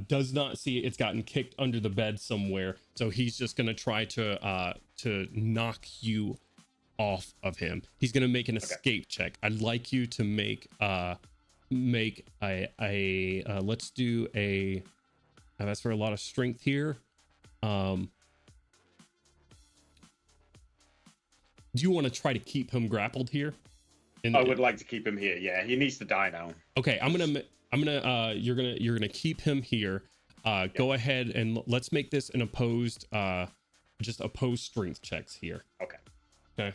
Does not see it. It's gotten kicked under the bed somewhere, so he's just going to try to knock you off of him. He's going to make an escape check. I'd like you to make let's do a, that's for a lot of strength here. Do you want to try to keep him grappled here? I would like to keep him here. Yeah, he needs to die now. Okay, you're gonna keep him here. Go ahead and let's make this an opposed strength checks here. Okay.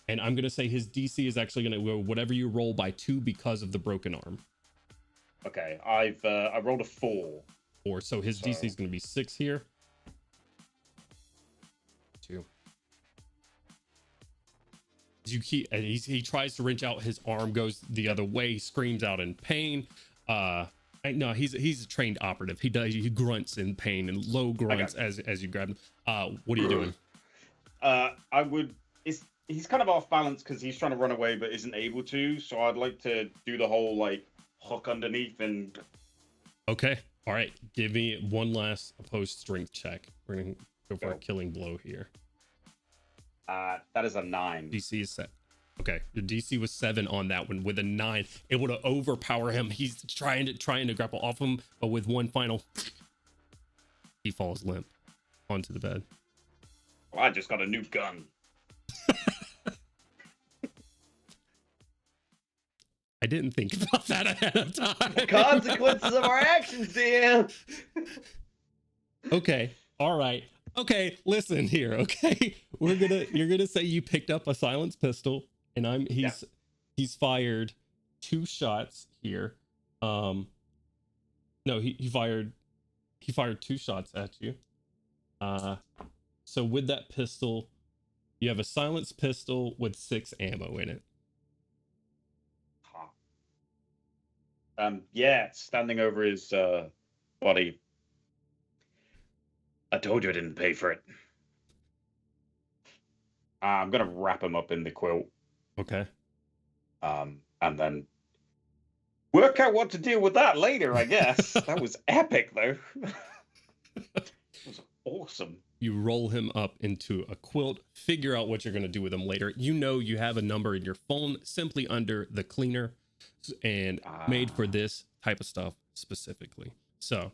And I'm gonna say his DC is actually gonna go whatever you roll by 2 because of the broken arm. Okay, I rolled a 4. So his DC is gonna be 6 here. 2. He tries to wrench out, his arm goes the other way, he screams out in pain. No, he's a trained operative. He grunts in pain and low grunts as you grab him. What are you doing? He's kind of off balance because he's trying to run away but isn't able to. So I'd like to do the whole like hook underneath and. Okay, all right. Give me one last opposed strength check. We're gonna go for a killing blow here. That is a 9. DC is set. Okay, your DC was 7 on that one. With a 9, able to overpower him. He's trying to grapple off him, but with one final, he falls limp onto the bed. Well, I just got a new gun. I didn't think about that ahead of time. The consequences of our actions, DM. Okay, all right. Okay, listen here. Okay, you're gonna say you picked up a silenced pistol, and he's fired 2 shots here. No, he fired 2 shots at you. So with that pistol, you have a silenced pistol with 6 ammo in it. Standing over his body. I told you I didn't pay for it. I'm gonna wrap him up in the quilt. Okay. And then work out what to do with that later, I guess. That was epic, though. It was awesome. You roll him up into a quilt, figure out what you're going to do with him later. You know you have a number in your phone simply under the cleaner and made for this type of stuff specifically. So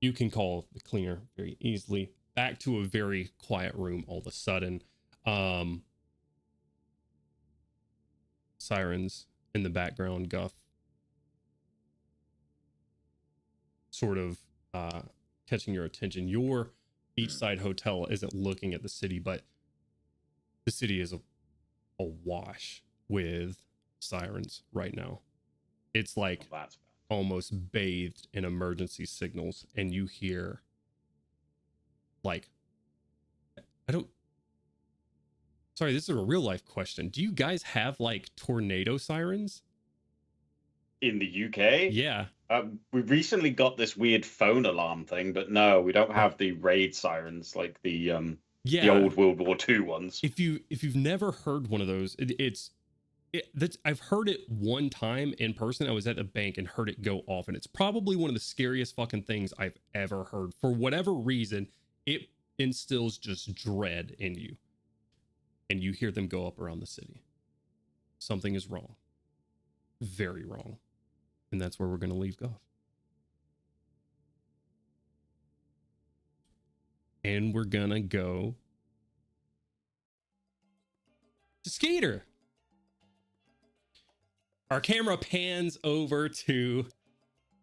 you can call the cleaner very easily. Back to a very quiet room all of a sudden. sirens in the background, Guff, sort of catching your attention. Your beachside hotel isn't looking at the city, but the city is awash with sirens right now. It's like Oh, that's bad. almost bathed in emergency signals, and you hear like, sorry, this is a real life question. Do you guys have like tornado sirens? In the UK? Yeah. We recently got this weird phone alarm thing, but no, we don't have the raid sirens like the old World War II ones. If you've never heard one of those, I've heard it one time in person. I was at the bank and heard it go off, and it's probably one of the scariest fucking things I've ever heard. For whatever reason, it instills just dread in you, and you hear them go up around the city. Something is wrong, very wrong, and that's where we're going to leave Goff. And we're gonna go to Skeeter. Our camera pans over to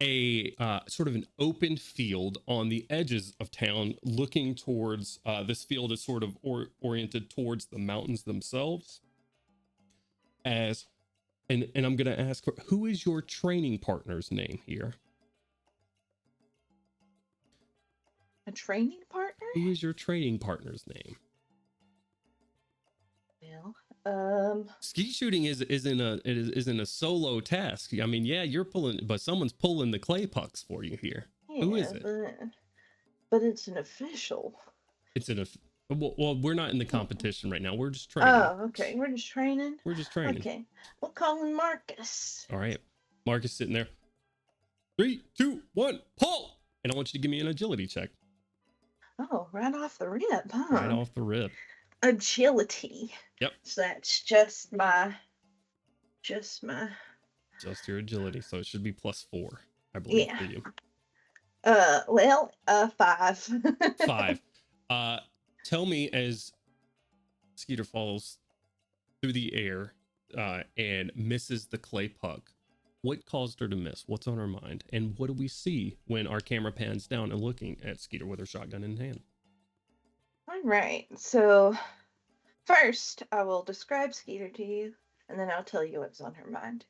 a sort of an open field on the edges of town, looking towards this field is sort of oriented towards the mountains themselves. And I'm gonna ask her, who is your training partner's name here? A training partner? Who is your training partner's name? Well, Skeet shooting isn't a solo task. I mean, yeah, you're pulling, but someone's pulling the clay pucks for you here. yeah, Who is it? But it's an official. It's well, we're not in the competition right now. We're just training. Oh, okay. We're just training. We're just training. Okay. We'll call him Marcus. All right. Marcus sitting there. 3, 2, 1, pull! And I want you to give me an agility check. Oh, right off the rip, huh? Right off the rip. Agility. Yep. So that's just your agility. So it should be +4, I believe, Yeah. for you. 5. 5. Tell me, as Skeeter falls through the air and misses the clay puck, what caused her to miss? What's on her mind? And what do we see when our camera pans down and looking at Skeeter with her shotgun in hand? All right. So first, I will describe Skeeter to you, and then I'll tell you what's on her mind.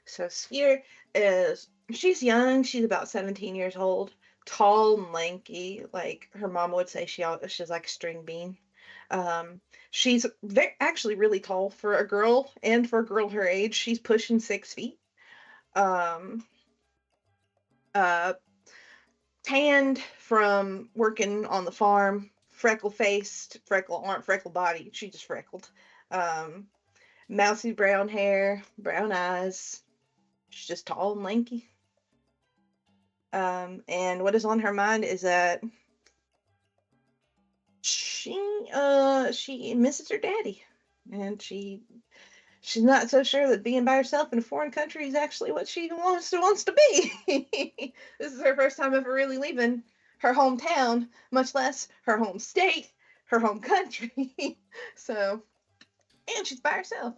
So Skeeter she's young. She's about 17 years old, tall and lanky. Like her mom would say, she's like a string bean. She's actually really tall for a girl, and for a girl her age, she's pushing 6 feet. Tanned from working on the farm, freckle-faced, freckle body. She just freckled. Mousy brown hair, brown eyes. She's just tall and lanky. And what is on her mind is that she misses her daddy, and she's not so sure that being by herself in a foreign country is actually what she wants to be. This is her first time ever really leaving her hometown, much less her home state, her home country. So, and she's by herself.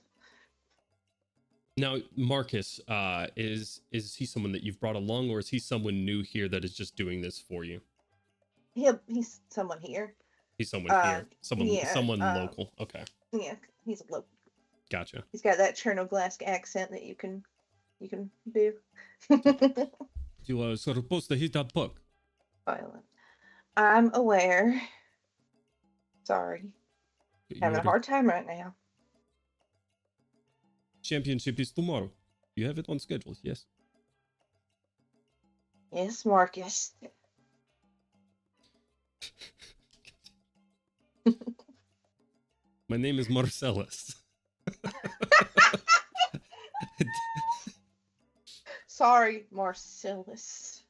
Now, Marcus, is he someone that you've brought along, or is he someone new here that is just doing this for you? He's someone here. He's someone here. Someone local. Okay. Yeah, he's a local. Gotcha. He's got that Chernoglask accent that you can do. You are supposed to hit that puck. Violent. I'm aware. Sorry. Having a hard time right now. Championship is tomorrow. You have it on schedule, yes? Yes, Marcus. My name is Marcellus. Sorry, Marcellus.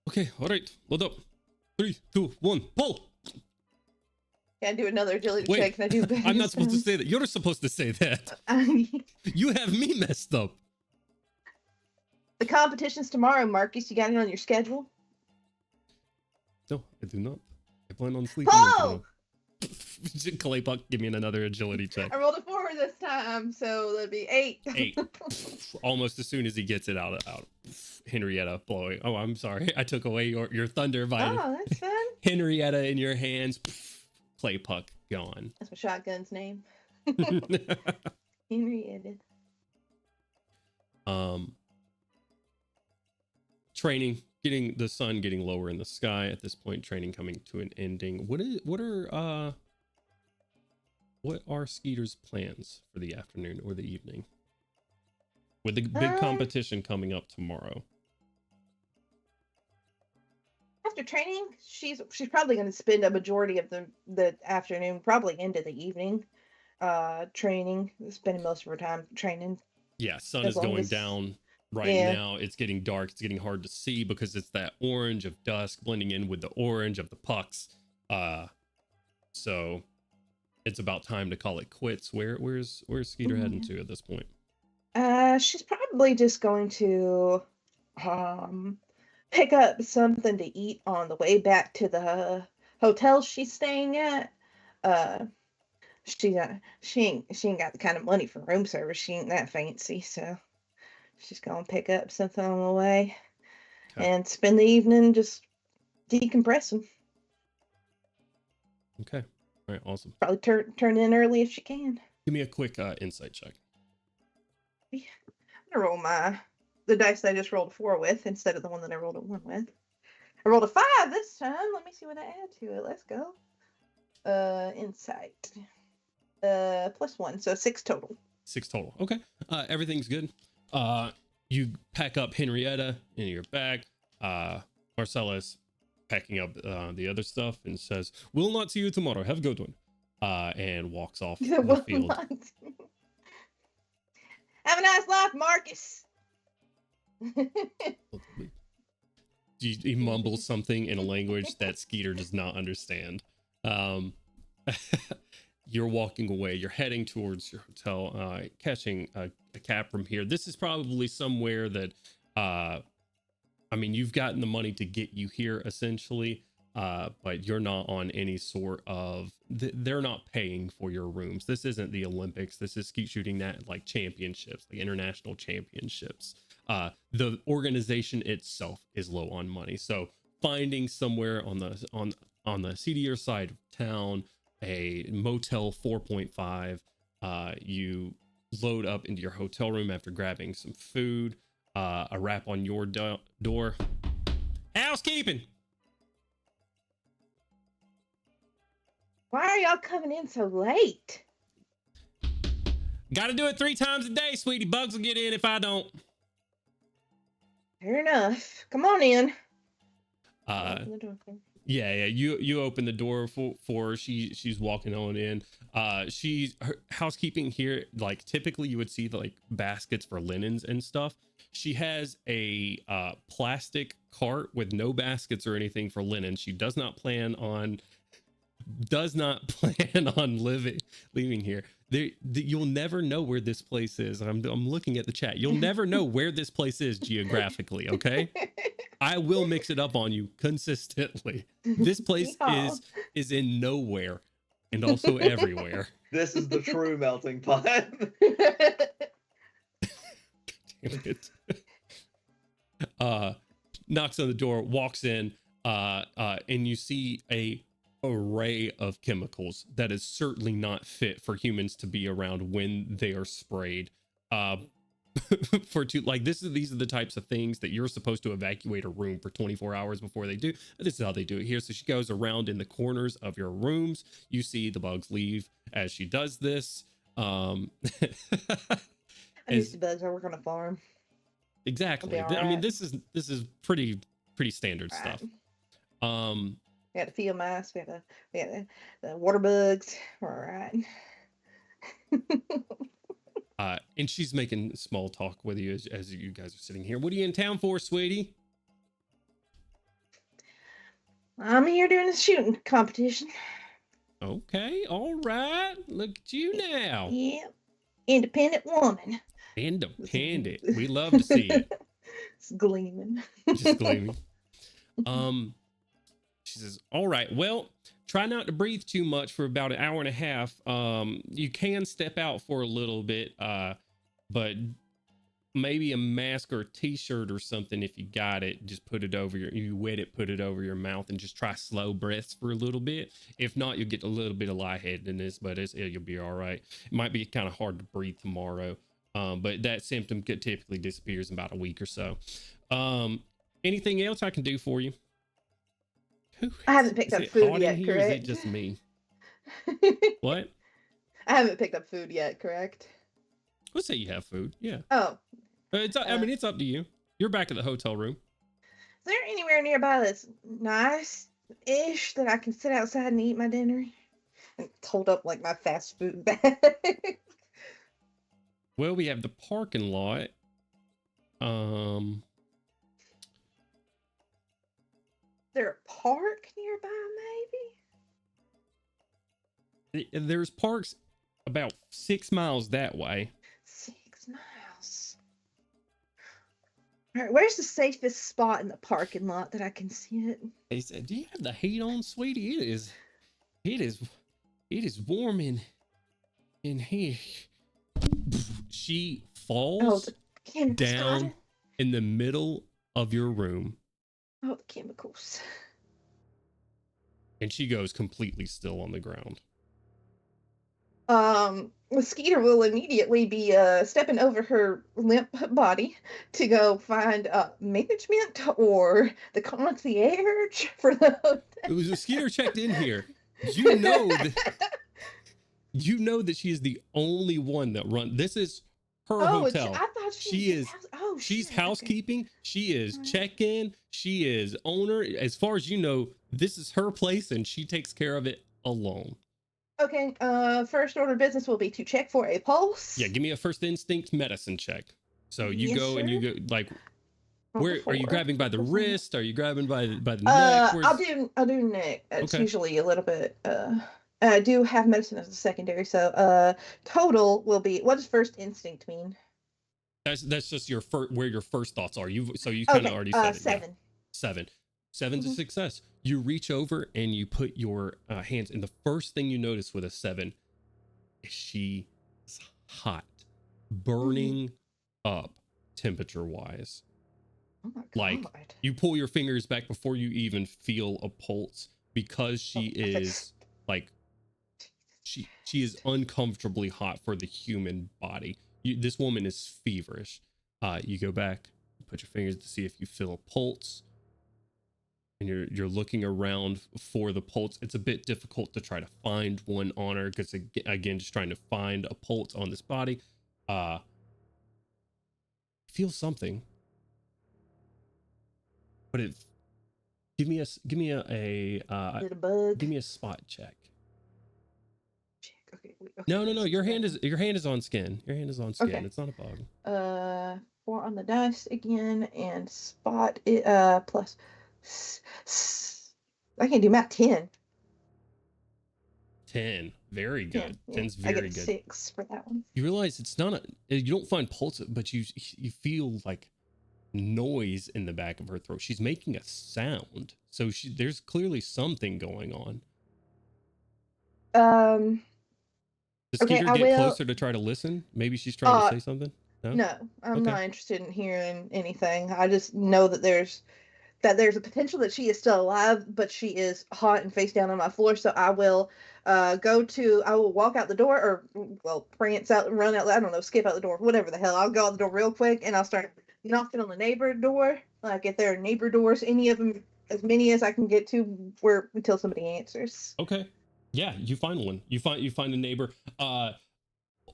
Okay, all right. Load up. 3, 2, 1, pull. Can I do another agility Wait, check? Can I do better? I'm not supposed to say that. You're supposed to say that. You have me messed up. The competition's tomorrow, Marcus. You got it on your schedule? No, I do not. I plan on sleeping. Oh! Clay Puck, give me another agility check. I rolled a 4 this time, so that'd be 8. 8. Almost as soon as he gets it out. Henrietta blowing. Oh, I'm sorry. I took away your thunder by Oh, that's fun. Henrietta in your hands. Clay Puck gone. That's my shotgun's name. Henrietta. Training, getting the sun getting lower in the sky at this point. Training coming to an ending. What are Skeeter's plans for the afternoon or the evening? With the big competition coming up tomorrow. After training, she's probably going to spend a majority of the afternoon, probably into the evening, training, spending most of her time training. Yeah, sun is going down right now. It's getting dark. It's getting hard to see because it's that orange of dusk blending in with the orange of the pucks. So it's about time to call it quits. Where's Skeeter heading to at this point? She's probably just going to pick up something to eat on the way back to the hotel she's staying at. She ain't got the kind of money for room service. She ain't that fancy, so she's gonna pick up something on the way and spend the evening just decompressing. Okay. All right. Awesome. Probably turn in early if she can. Give me a quick insight check. I'm gonna roll the dice I just rolled a 4 with instead of the one that I rolled a 1 with. I rolled a 5 this time. Let me see what I add to it. Let's go. Insight. +1, so 6 total. 6 total. Okay. Everything's good. You pack up Henrietta in your bag. Marcellus packing up the other stuff and says, "We'll not see you tomorrow. Have a good one." And walks off the field. Have a nice life, Marcus. He mumbles something in a language that Skeeter does not understand. You're walking away. You're heading towards your hotel, catching a cab from here. This is probably somewhere that, you've gotten the money to get you here essentially, but you're not on any sort of, they're not paying for your rooms. This isn't the Olympics. This is skeet shooting that like championships, like international championships. The organization itself is low on money. So finding somewhere on the seedier side of town, a motel 4.5, you load up into your hotel room after grabbing some food, a rap on your door. Housekeeping. Why are y'all coming in so late? Gotta do it 3 times a day, sweetie. Bugs will get in if I don't. Fair enough. Come on in. Yeah. You open the door for her. She's walking on in. Her housekeeping here, like typically you would see like baskets for linens and stuff. She has a plastic cart with no baskets or anything for linen. She does not plan on leaving here. You'll never know where this place is. I'm looking at the chat. You'll never know where this place is geographically. Okay. I will mix it up on you consistently. This place is in nowhere and also everywhere. This is the true melting pot. Damn it. Knocks on the door, walks in, and you see a array of chemicals that is certainly not fit for humans to be around when they are sprayed. These are the types of things that you're supposed to evacuate a room for 24 hours before they do. This is how they do it here. So she goes around in the corners of your rooms. You see the bugs leave as she does this. I used to bugs. I work on a farm. Exactly. Right. This is pretty standard stuff. We had the field mice. We had the water bugs. We're all right. And she's making small talk with you as you guys are sitting here. What are you in town for, sweetie? I'm here doing a shooting competition. Okay, all right. Look at you now. Yep. Independent woman. Independent. We love to see it. It's gleaming. Just gleaming. She says, all right, well, try not to breathe too much for about an hour and a half. You can step out for a little bit, but maybe a mask or a t-shirt or something if you got it. Just put it over you wet it, put it over your mouth, and just try slow breaths for a little bit. If not, you'll get a little bit of lightheadedness, but you'll be all right. It might be kind of hard to breathe tomorrow, but that symptom typically disappears in about a week or so. Anything else I can do for you? I haven't picked up food yet, Here, is it correct? just me? What? I haven't picked up food yet, correct? Let's say you have food. Yeah. Oh, I mean, it's up to you. You're back at the hotel room. is there anywhere nearby that's nice-ish that I can sit outside and eat my dinner? And hold up like my fast food bag. Well, we have the parking lot. Is there a park nearby, maybe? There's parks about 6 miles that way. 6 miles. All right, where's the safest spot in the parking lot that I can see it? He said, "Do you have the heat on, sweetie? It is warm in here." She falls the chemicals down got it. in the middle of your room, Oh, the chemicals. and she goes completely still on the ground. Skeeter will immediately be stepping over her limp body to go find management or the concierge for the hotel. It was a Skeeter checked in here. You know that she is the only one that this is her hotel. I thought She's shit, housekeeping. Okay. She is Alright. check-in. She is owner. As far as you know, this is her place, and she takes care of it alone. Okay, first order of business will be to check for a pulse. Yeah, give me a first instinct medicine check. So you Yes, go and you sir. go like, On the where are you floor. grabbing by the What's on wrist? Are you grabbing by the neck? I'll do neck. It's Okay. usually a little bit. I do have medicine as a secondary, so total will be. What does first instinct mean? That's just your where your first thoughts are. You kind of already said it. 7. Yeah. 7. 7's a Mhm. success. You reach over and you put your hands, and the first thing you notice with a 7 is she is hot, burning up temperature wise. Oh my god! Like, you pull your fingers back before you even feel a pulse, because she is like, she is uncomfortably hot for the human body. This woman is feverish. You go back, put your fingers to see if you feel a pulse, and you're looking around for the pulse. It's a bit difficult to try to find one on her, because again, just trying to find a pulse on this body. Feel something, but give me a Is it a bug? give me a spot check. Okay, wait, okay, No. Your hand that's is on skin. Your hand is on skin. Okay. It's not a bug. 4 on the dice again, and spot it plus. I can do math. 10. 10. Very good. 10. 10's I very get good. 6 for that one. You realize it's not you don't find pulse, but you feel like noise in the back of her throat. She's making a sound. So there's clearly something going on. Does Okay, Skeeter I get will- closer to try to listen? Maybe she's trying to say something? No, I'm Okay. not interested in hearing anything. I just know that there's a potential that she is still alive, but she is hot and face down on my floor. So I will I will walk out the door, or prance out, run out. I don't know, skip out the door, whatever the hell. I'll go out the door real quick, and I'll start knocking on the neighbor door. Like, if there are neighbor doors, any of them, as many as I can get to, until somebody answers. Okay. Yeah, you find one. You find a neighbor.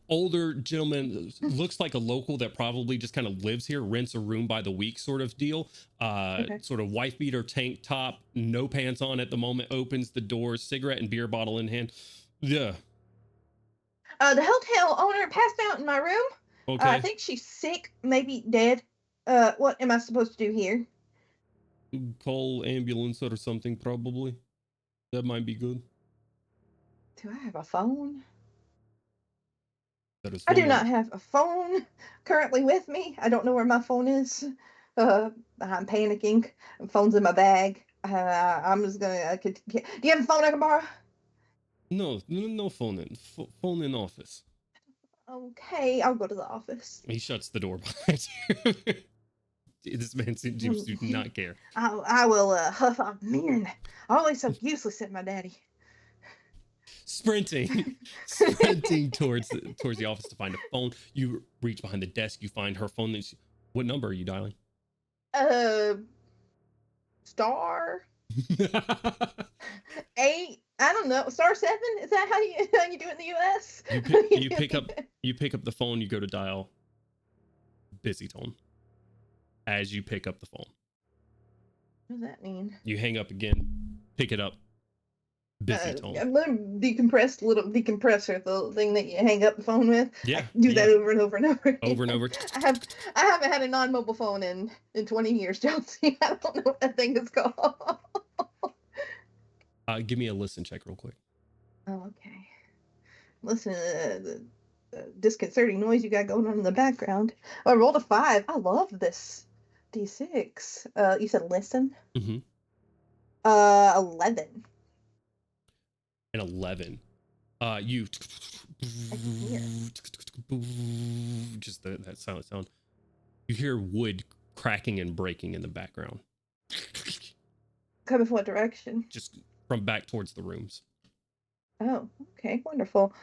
Older gentleman, looks like a local that probably just kind of lives here, rents a room by the week sort of deal. Okay. Sort of wife beater, tank top, no pants on at the moment, opens the door, cigarette and beer bottle in hand. Yeah. The hotel owner passed out in my room. Okay. I think she's sick, maybe dead. What am I supposed to do here? Call ambulance or something, probably. That might be good. Do I have a phone? That is I do phone not number. have a phone currently with me. I don't know where my phone is. I'm panicking. My phone's in my bag. I'm just gonna. Do you have a phone I can borrow? No phone in. Phone in office. Okay, I'll go to the office. He shuts the door behind you. This man seems to not care. I will huff off. Man, always so useless at my daddy. Sprinting towards the office to find a phone. You reach behind the desk. You find her phone. What number are you dialing? Star 8. I don't know. Star 7. Is that how you do it in the U.S.? You pick up the phone. You go to dial busy tone. As you pick up the phone, what does that mean? You hang up again. Pick it up. Busy tone. I'm gonna decompressor, the thing that you hang up the phone with. Yeah. I do that over and over and over. Over and over. I haven't had a non-mobile phone in 20 years, Chelsea. I don't know what that thing is called. Give me a listen check real quick. Oh, okay. Listen to the disconcerting noise you got going on in the background. Oh, I rolled a 5. I love this D6. You said listen? Mm-hmm. 11. An 11. You just that silent sound. You hear wood cracking and breaking in the background. Coming from what direction? Just from back towards the rooms. Oh, okay, wonderful.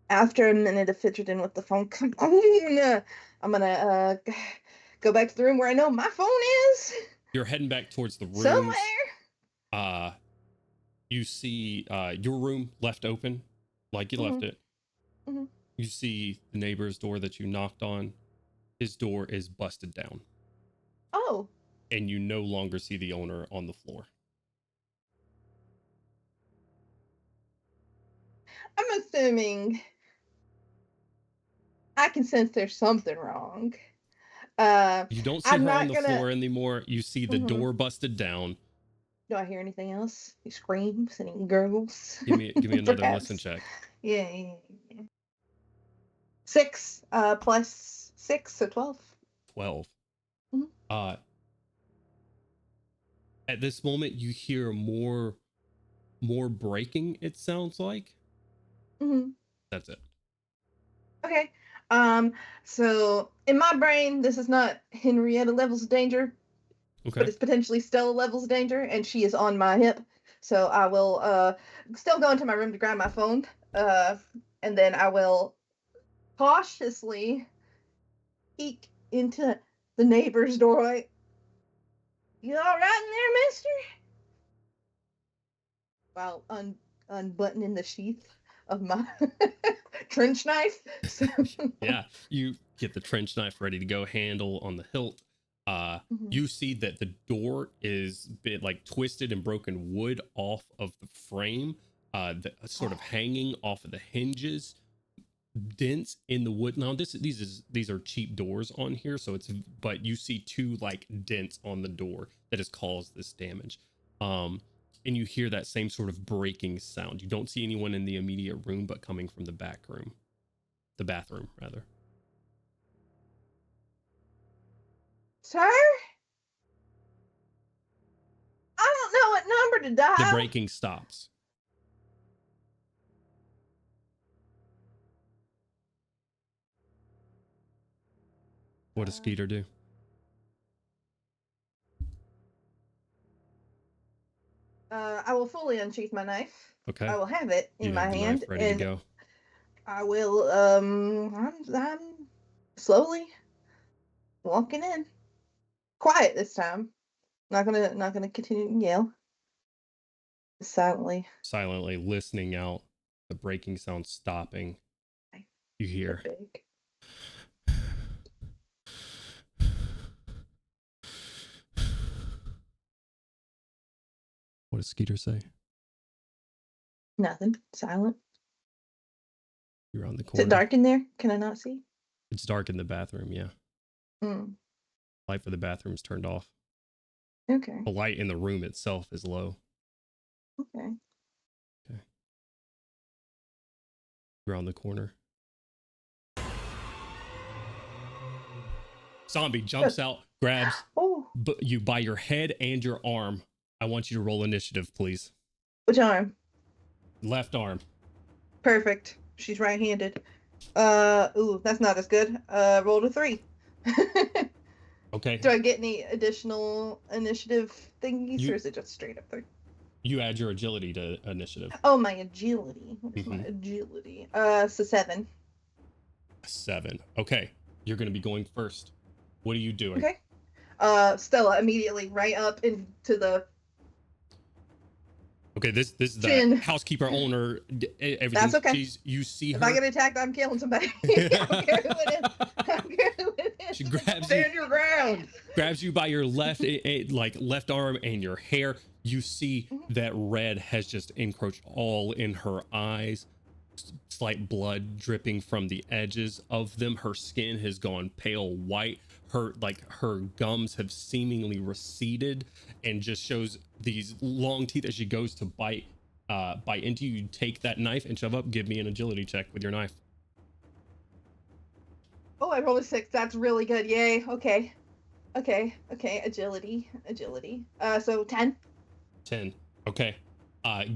After a minute of fidgeting with the phone, come on, I'm gonna go back to the room where I know my phone is. You're heading back towards the rooms. Somewhere. You see your room left open, like you left it. Mm-hmm. You see the neighbor's door that you knocked on. His door is busted down. Oh. And you no longer see the owner on the floor. I'm assuming I can sense there's something wrong. You don't see her on the floor anymore. You see the door busted down. Do I hear anything else? Any screams? Any gurgles? Give me another listen check. Yeah. 6 plus 6, so 12. 12. Mm-hmm. At this moment, you hear more breaking. It sounds like. Mm-hmm. That's it. Okay. So in my brain, this is not Henrietta levels of danger. Okay. But it's potentially Stella levels of danger, and she is on my hip. So I will still go into my room to grab my phone. And then I will cautiously peek into the neighbor's doorway. You all right in there, mister? While unbuttoning the sheath of my trench knife. So... Yeah, you get the trench knife ready to go, handle on the hilt. You see that the door is bit like twisted and broken wood off of the frame, sort of hanging off of the hinges, dents in the wood. Now these are cheap doors on here, but you see 2 like dents on the door that has caused this damage. And you hear that same sort of breaking sound. You don't see anyone in the immediate room, but coming from the bathroom rather. Sir? I don't know what number to dial. The breaking stops. What does Skeeter do? I will fully unsheath my knife. Okay. I will have it in my hand. Knife ready to go. I will I'm slowly walking in. Quiet this time. Not gonna continue to yell. Silently Listening out, the breaking sound stopping. You hear. What does Skeeter say? Nothing. Silent. You're on the corner. Is it dark in there? Can I not see? It's dark in the bathroom, yeah. Light for the bathroom's turned off. Okay. The light in the room itself is low. Okay. You're on the corner. Zombie jumps out, grabs Oh, you by your head and your arm. I want you to roll initiative, please. which arm? Left arm. Perfect. She's right-handed. Ooh, that's not as good. Rolled a 3. Okay. Do I get any additional initiative thingies, You- or is it just straight up 3? You add your agility to initiative. Oh, my agility. What is my Mhm. agility? So 7. 7. Okay. You're going to be going first. What are you doing? Okay. Stella immediately right up into the Okay, this is the Chin. housekeeper owner. Everything. That's okay. You see If her. I get attacked, I'm killing somebody. I don't care who it is. I don't care who it is. She grabs you, Stand your ground. grabs you by your left, like left arm and your hair. You see Mhm. that red has just encroached all in her eyes. Slight blood dripping from the edges of them. Her skin has gone pale white. Her gums have seemingly receded and just shows these long teeth as she goes to bite into you. You take that knife and shove up. Give me an agility check with your knife. Oh, I rolled a 6. That's really good. Yay. Okay. Agility. So 10. 10. Okay.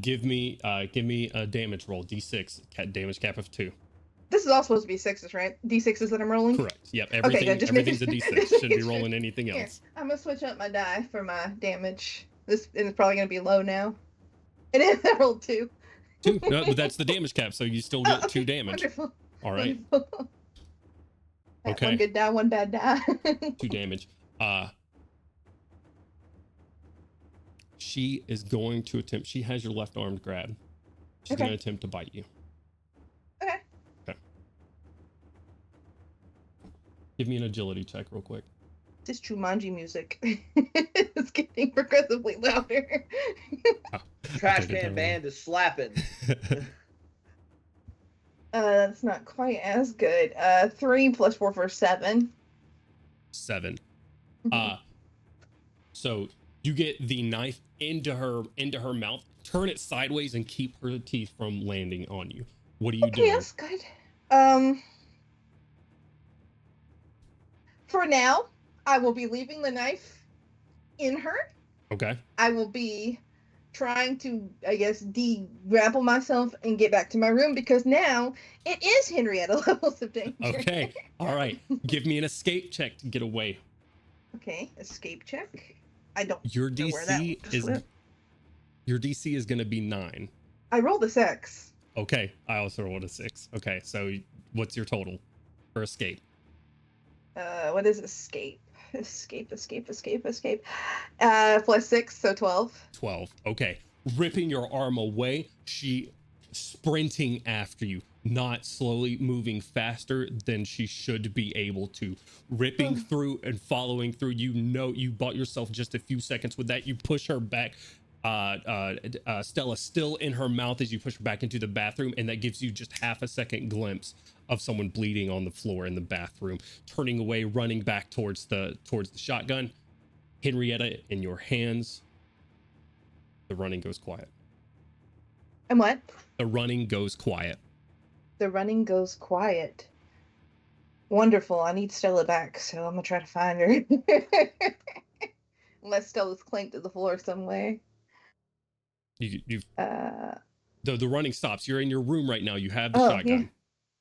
Give me a damage roll. D6. Damage cap of 2. This is all supposed to be 6s, right? D6s that I'm rolling? Correct. Yep. Okay, Everything. good. Just Everything's a making- D6. just Shouldn't be making sure. rolling anything Here, else. I'm gonna switch up my die for my damage. And it's probably gonna be low now. It is. I rolled 2. 2. No, but that's the damage cap, so you still get 2 damage. Wonderful. All right. Wonderful. Got Okay. One good die, one bad die. 2 damage. She is going to attempt. She has your left arm grabbed. She's Okay. going to attempt to bite you. Okay. Okay. Give me an agility check real quick. This Jumanji music is getting progressively louder. Trash Take it can down. band is slapping. That's not quite as good. 3 plus 4 for 7. 7. Mhm. So you get the knife into her mouth, turn it sideways, and keep her teeth from landing on you. What are you Okay, doing? that's good. For now, I will be leaving the knife in her. Okay. I will be trying to, I guess, de-grapple myself and get back to my room because now it is Henrietta levels of danger. Okay. All right. Give me an escape check to get away. Okay, escape check. I don't Your know where that DC just is went. going to be 9. I rolled a 6. Okay. I also rolled a 6. Okay. So what's your total for escape? What is escape? Escape. Plus 6, so 12. 12. Okay. Ripping your arm away, she sprinting after you, not slowly, moving faster than she should be able to, ripping through and following through. You know, you bought yourself just a few seconds with that. You push her back. Stella still in her mouth as you push her back into the bathroom, and that gives you just half a second glimpse of someone bleeding on the floor in the bathroom, turning away, running back towards the shotgun. Henrietta, in your hands. The running goes quiet. And what? The running goes quiet. The running goes quiet. Wonderful. I need Stella back, so I'm gonna try to find her. Unless Stella's clanked to the floor some way. You Uh, the running stops. You're in your room right now. You have the Oh, shotgun.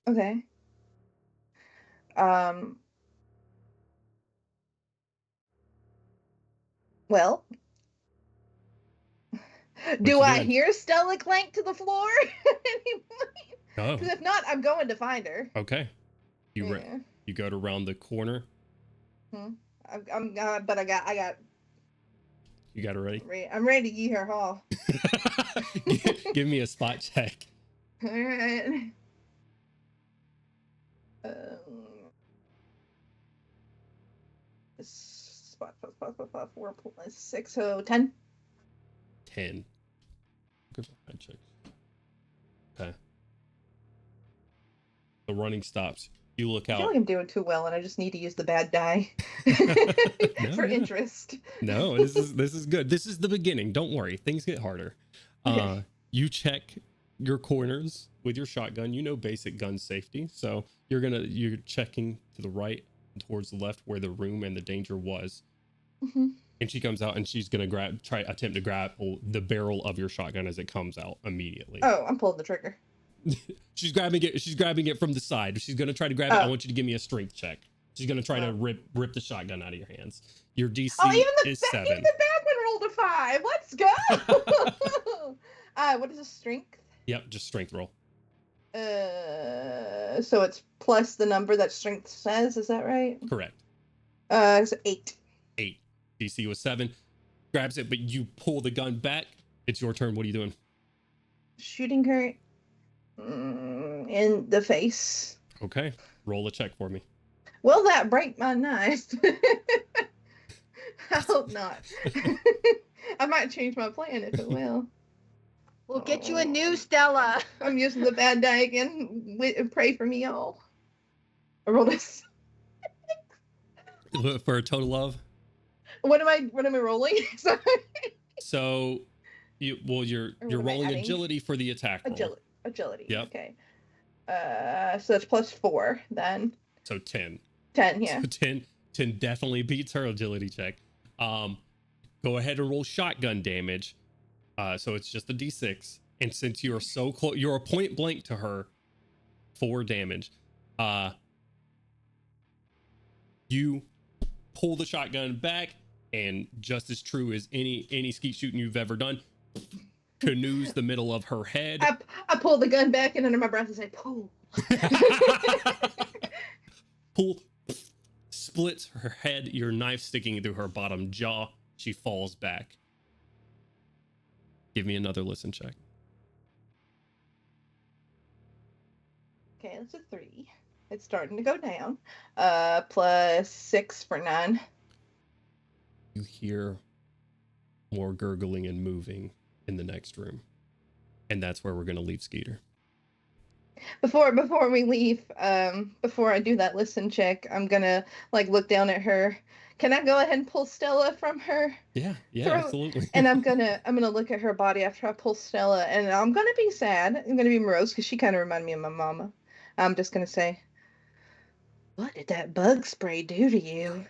okay. Well, do you I doing? hear Stella clank to the floor? Oh, Because if not, I'm going to find her. okay. You Yeah. you go to round the corner. But I got. You got it ready. I'm ready to give her haul. Give me a spot check. All right. Spot 4 plus 6, so 10. 10. Good spot check. Okay. The running stops. You look I feel out. like I'm doing too well, and I just need to use the bad die for No. interest. No, this is good. This is the beginning. Don't worry. Things get harder. Okay. You check your corners with your shotgun. You know basic gun safety. So you're checking to the right, towards the left where the room and the danger was. Mm-hmm. And she comes out and she's gonna attempt to grab the barrel of your shotgun as it comes out immediately. Oh, I'm pulling the trigger. She's grabbing it from the side. She's gonna try to grab it. I want you to give me a strength check. She's gonna try to rip the shotgun out of your hands. Your DC is 7. Even the bad one rolled a 5. Let's go. What is a strength? Yep, just strength roll. So it's plus the number that strength says. Is that right? Correct. It's 8. 8. DC was 7. Grabs it, but you pull the gun back. It's your turn. What are you doing? Shooting her in the face. Okay. Roll a check for me. Will that break my knife? I hope not. I might change my plan if it will. We'll get you a new Stella. I'm using the bad die again. Pray for me, y'all. I rolled this. For a total of? What am I rolling? Sorry. So you're rolling agility for the attack roll. Agility. Yep. Okay. So that's plus 4 then. So 10. 10, yeah. So 10 definitely beats her agility check. Go ahead and roll shotgun damage. So it's just a d6. And since you're so close, you're a point blank to her, 4 damage. You pull the shotgun back, and just as true as any skeet shooting you've ever done, canoes the middle of her head. I pull the gun back and under my breath I say, pull. Pull, splits her head, your knife sticking through her bottom jaw. She falls back. Give me another listen check. Okay, that's a 3. It's starting to go down. Plus 6 for 9. You hear more gurgling and moving in the next room. And that's where we're going to leave Skeeter. Before we leave, before I do that listen check, I'm gonna look down at her. Can I go ahead and pull Stella from her? Yeah, throat? Absolutely. And I'm gonna look at her body after I pull Stella, and I'm gonna be sad. I'm gonna be morose because she kind of reminded me of my mama. I'm just gonna say, "What did that bug spray do to you?"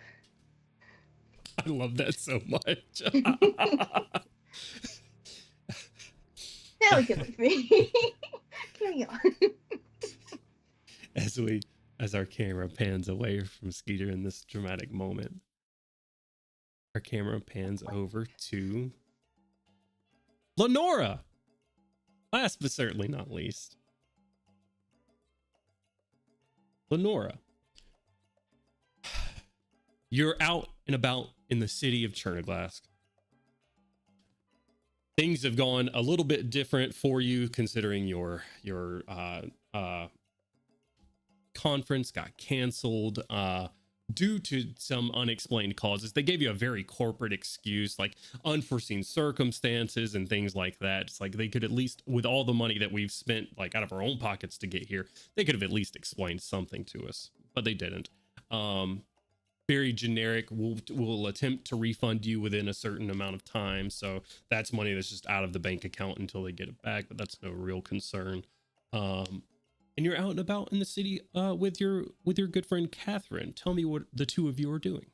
I love that so much. Now we can leave me. Carry on. As our camera pans away from Skeeter in this dramatic moment, our camera pans over to Lenora. Last but certainly not least. Lenora. You're out and about in the city of Chernoglask. Things have gone a little bit different for you, considering your conference got canceled due to some unexplained causes. They gave you a very corporate excuse, like unforeseen circumstances and things like that. It's like they could at least, with all the money that we've spent, like out of our own pockets to get here, they could have at least explained something to us, but they didn't. Very generic. We'll attempt to refund you within a certain amount of time. So that's money that's just out of the bank account until they get it back, but that's no real concern. And you're out and about in the city with your good friend Catherine. Tell me what the two of you are doing.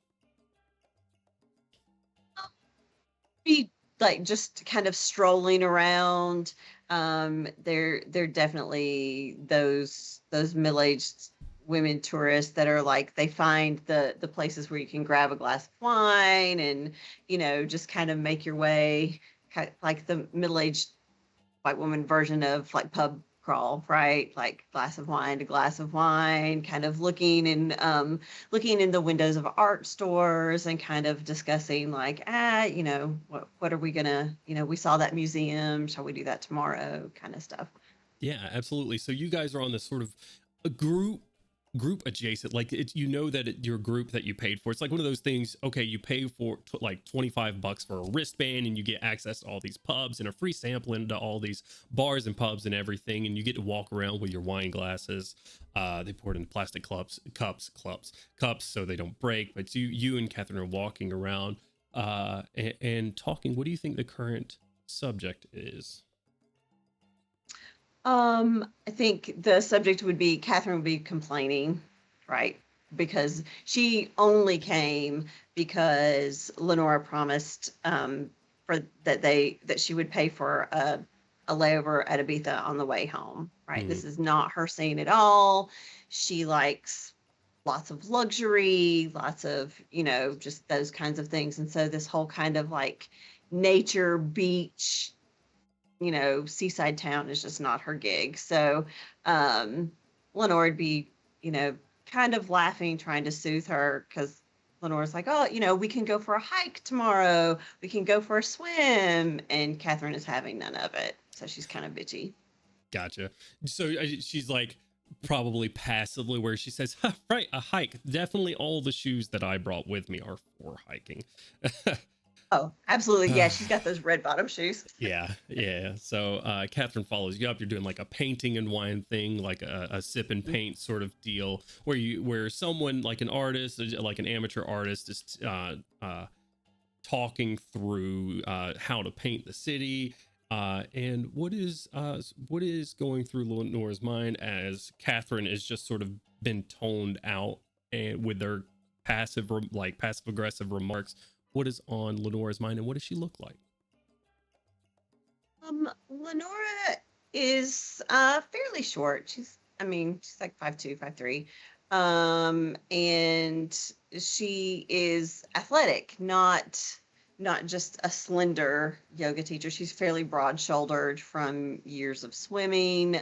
Be just kind of strolling around. They're definitely those middle-aged women tourists that are they find the places where you can grab a glass of wine and just kind of make your way, like the middle-aged white woman version of pub crawl, right? Like glass of wine to glass of wine, kind of looking in the windows of art stores and kind of discussing what are we gonna, we saw that museum, shall we do that tomorrow, kind of stuff. Yeah, absolutely. So you guys are on this sort of a group adjacent, your group that you paid for. It's like one of those things. Okay, you pay for $25 for a wristband and you get access to all these pubs and a free sampling to all these bars and pubs and everything, and you get to walk around with your wine glasses. They pour it in plastic cups so they don't break. But you and Catherine are walking around and talking. What do you think the current subject is? I think the subject would be Catherine would be complaining, right? because she only came because Lenora promised for that she would pay for a layover at Ibiza on the way home. Right. Mhm. This is not her scene at all. She likes lots of luxury, lots of, just those kinds of things. And so this whole kind of like nature, beach, seaside town is just not her gig. So Lenore would be, kind of laughing, trying to soothe her because Lenore's like, oh, we can go for a hike tomorrow. We can go for a swim. And Catherine is having none of it. So she's kind of bitchy. Gotcha. So she's like probably passively where she says, huh, right, a hike. Definitely all the shoes that I brought with me are for hiking. Oh, absolutely. Yeah, she's got those red bottom shoes. Yeah. So Catherine follows you up. You're doing like a painting and wine thing, like a sip and paint sort of deal, where someone like an artist, like an amateur artist, is talking through how to paint the city. And what is going through Lenore's mind as Catherine is just sort of been toned out and with their passive aggressive remarks. What is on Lenore's mind and what does she look like? Lenora is fairly short. She's like 5'2", 5'3". And she is athletic, not just a slender yoga teacher. She's fairly broad-shouldered from years of swimming,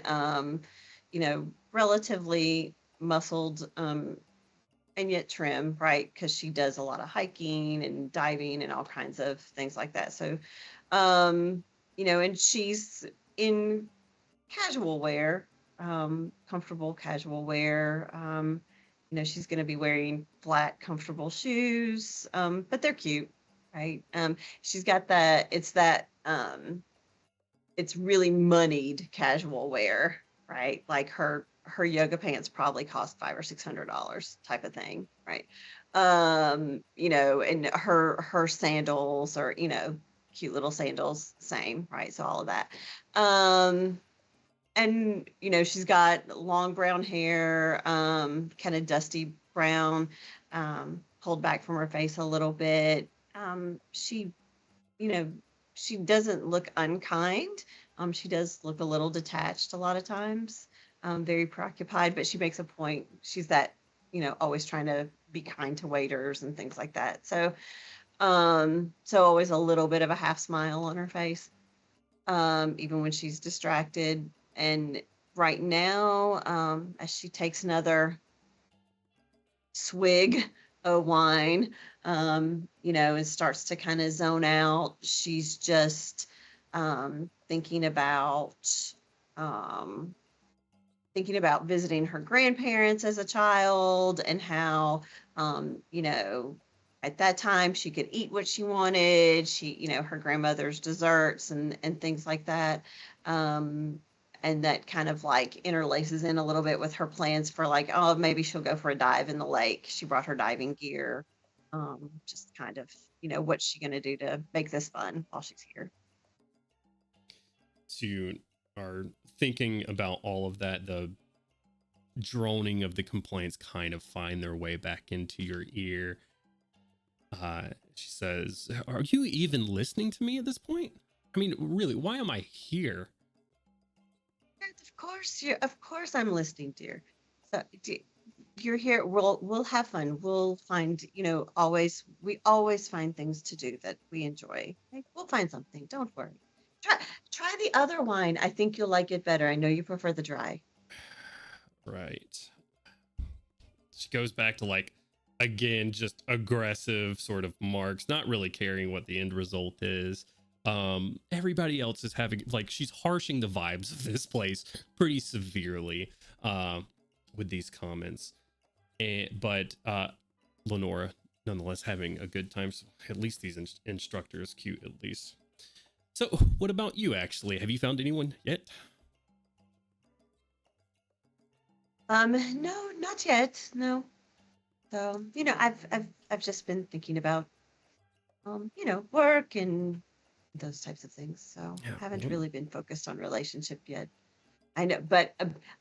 relatively muscled, and yet trim, right? Because she does a lot of hiking and diving and all kinds of things like that. So, and she's in casual wear, comfortable casual wear. She's going to be wearing flat, comfortable shoes, but they're cute, right? She's got it's really moneyed casual wear, right? Like her yoga pants probably cost $500 or $600 type of thing, right? And her sandals are, cute little sandals, same, right? So all of that. And she's got long brown hair, kind of dusty brown, pulled back from her face a little bit. She, she doesn't look unkind. She does look a little detached a lot of times, very preoccupied, but she makes a point. She's that, always trying to be kind to waiters and things like that. So, so always a little bit of a half smile on her face, even when she's distracted. And right now, as she takes another swig of wine, and starts to kind of zone out, she's just thinking about visiting her grandparents as a child and how, at that time she could eat what she wanted. She, her grandmother's desserts and things like that. And that kind of like interlaces in a little bit with her plans for like, oh, maybe she'll go for a dive in the lake. She brought her diving gear. Just kind of, what's she going to do to make this fun while she's here? So you are thinking about all of that, the droning of the complaints kind of find their way back into your ear. She says, are you even listening to me at this point? I mean, really, why am I here? Of course I'm listening, dear. So you're here. We'll have fun. We'll find, we always find things to do that we enjoy. Okay? We'll find something. Don't worry. Try the other wine. I think you'll like it better. I know you prefer the dry. Right. She goes back to like, again, just aggressive sort of marks, not really caring what the end result is. Everybody else is having, like, she's harshing the vibes of this place pretty severely with these comments. But Lenora, nonetheless, having a good time. So at least these instructors cute, at least. So what about you, actually? Have you found anyone yet? No, not yet. No. So, I've just been thinking about, work and those types of things. So Yeah, haven't well, really been focused on relationship yet. I know, but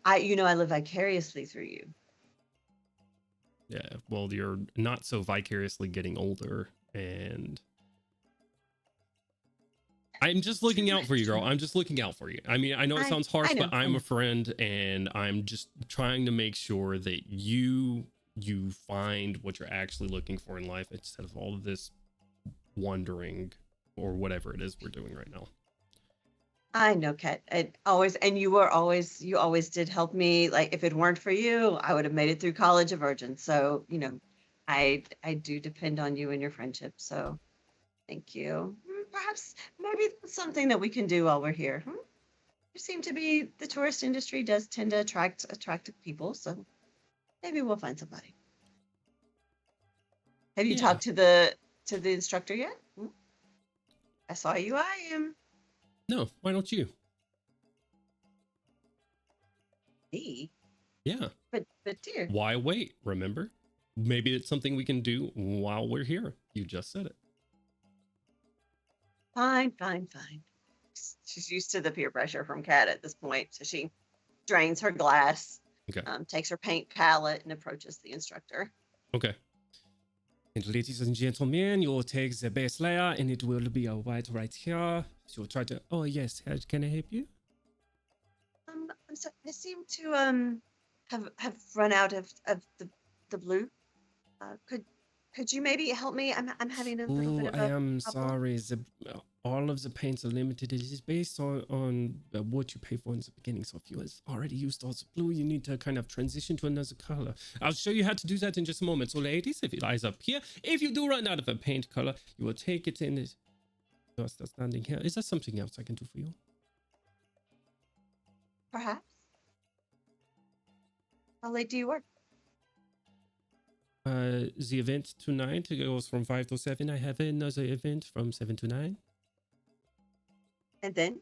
I live vicariously through you. Yeah, well, you're not so vicariously getting older, and I'm just looking out for you, girl. I'm just looking out for you. I mean, I know it sounds harsh, I know, but I I'm know. a friend, and I'm just trying to make sure that you find what you're actually looking for in life instead of all of this wondering or whatever it is we're doing right now. I know, Kat. And you always did help me. Like, if it weren't for you, I would have made it through college a virgin. So, I do depend on you and your friendship. So, thank you. Perhaps maybe that's something that we can do while we're here. You seem to be the tourist industry does tend to attract attractive people. So maybe we'll find somebody. Have you Yeah. talked to the instructor yet? I saw you. I am. No, why don't you? Me. Yeah. But dear. Why wait? Remember? Maybe it's something we can do while we're here. You just said it. Fine. She's used to the peer pressure from Kat at this point, so she drains her glass, Okay. takes her paint palette, and approaches the instructor. Okay. And ladies and gentlemen, you will take the base layer, and it will be a white right here. So you'll try to. Oh yes, how can I help you? I'm sorry. I seem to have run out of the blue. Could you maybe help me? I'm having a little bit Oh, of I a am problem. sorry. All of the paints are limited. It is based on what you pay for in the beginning. So if you have already used all the blue, you need to kind of transition to another color. I'll show you how to do that in just a moment. So ladies, if it lies up here, if you do run out of a paint color, you will take it in this. Just standing here. Is there something else I can do for you? Perhaps. How late do you work? The event tonight goes from 5 to 7. I have another event from 7 to 9. And then?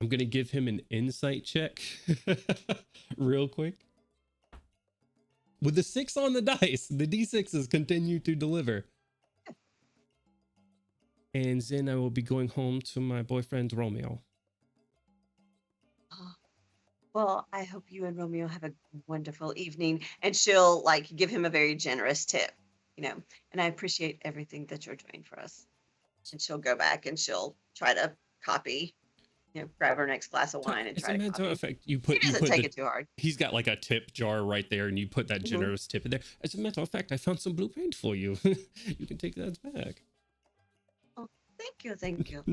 I'm gonna give him an insight check real quick. With the 6 on the dice, the d6s continue to deliver. And then I will be going home to my boyfriend Romeo. Oh, well, I hope you and Romeo have a wonderful evening. And she'll give him a very generous tip, and I appreciate everything that you're doing for us. And she'll go back and she'll try to copy, grab her next glass of wine and As try a to matter copy. of fact, He doesn't take it too hard. He's got like a tip jar right there, and you put that generous tip in there. As a matter of fact, I found some blue paint for you. You can take that back. Oh, thank you. Thank you.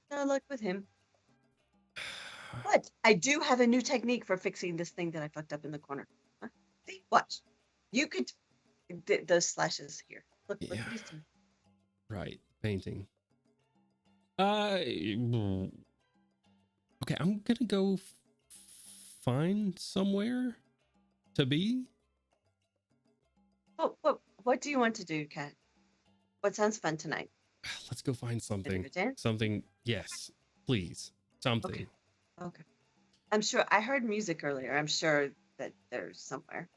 No luck with him. But I do have a new technique for fixing this thing that I fucked up in the corner. Huh? See, watch. You could those slashes here. Look Yeah. what he's doing. Right, painting. Okay, I'm gonna go find somewhere to be. What do you want to do, Kat? What sounds fun tonight? Let's go find something. Bit of a dance? Something, yes, please. Something. Okay. I'm sure I heard music earlier. I'm sure that there's somewhere.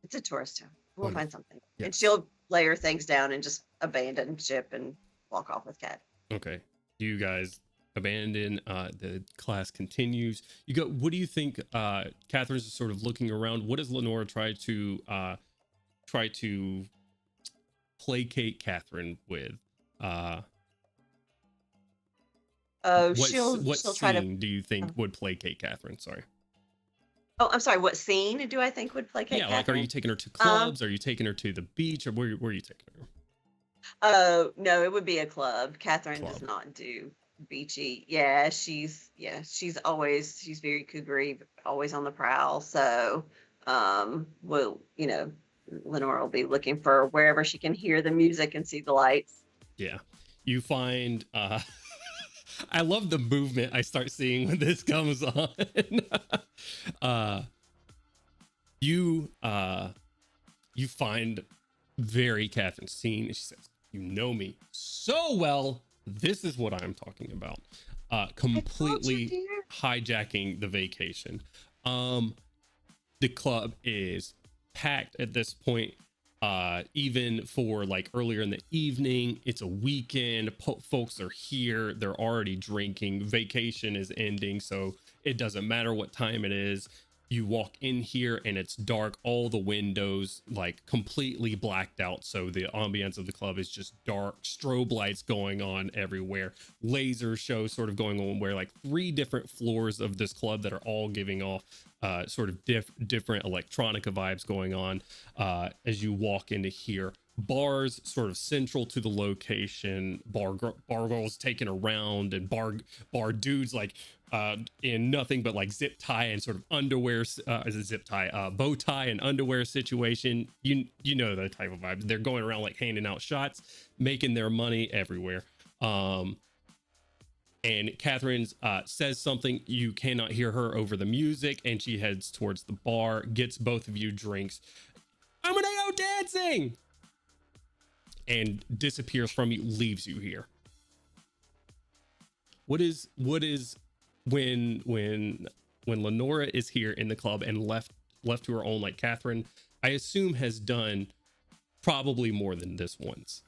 It's a tourist town. We'll Wonderful. find something. And Yes. she'll lay her things down and just abandon ship and walk off with Kat. Okay. You guys abandon. The class continues. You go. What do you think? Catherine's just sort of looking around. What does Lenora try to placate Catherine with? She'll try to. scene do you think would placate Catherine? Sorry. Oh, I'm sorry. What scene do I think would placate Yeah, Catherine? like, are you taking her to clubs? Are you taking her to the beach? Or where are you taking her? Oh, no, it would be a club. Catherine Club. does not do beachy. Yeah, she's very cougary, always on the prowl. So, Lenore will be looking for wherever she can hear the music and see the lights. Yeah. You find I love the movement I start seeing when this comes on. You find very Catherine scene, and she says, "You know me so well. This is what I'm talking about." Completely dear. hijacking the vacation. The club is packed at this point. Even for like earlier in the evening, it's a weekend, folks are here, they're already drinking, vacation is ending, so it doesn't matter what time it is. You walk in here and it's dark, all the windows like completely blacked out, so the ambience of the club is just dark, strobe lights going on everywhere, laser shows sort of going on, where like 3 different floors of this club that are all giving off sort of different electronica vibes going on as you walk into here. Bars sort of central to the location, bar girls taking a round, and bar dudes like in nothing but like zip tie and sort of underwear, bow tie and underwear situation. You know the type of vibe. They're going around like handing out shots, making their money everywhere. And Catherine says something, you cannot hear her over the music, and she heads towards the bar, gets both of you drinks. I'm gonna go dancing, and disappears from you, leaves you here. What is when Lenora is here in the club and left to her own, like Catherine, I assume, has done probably more than this once.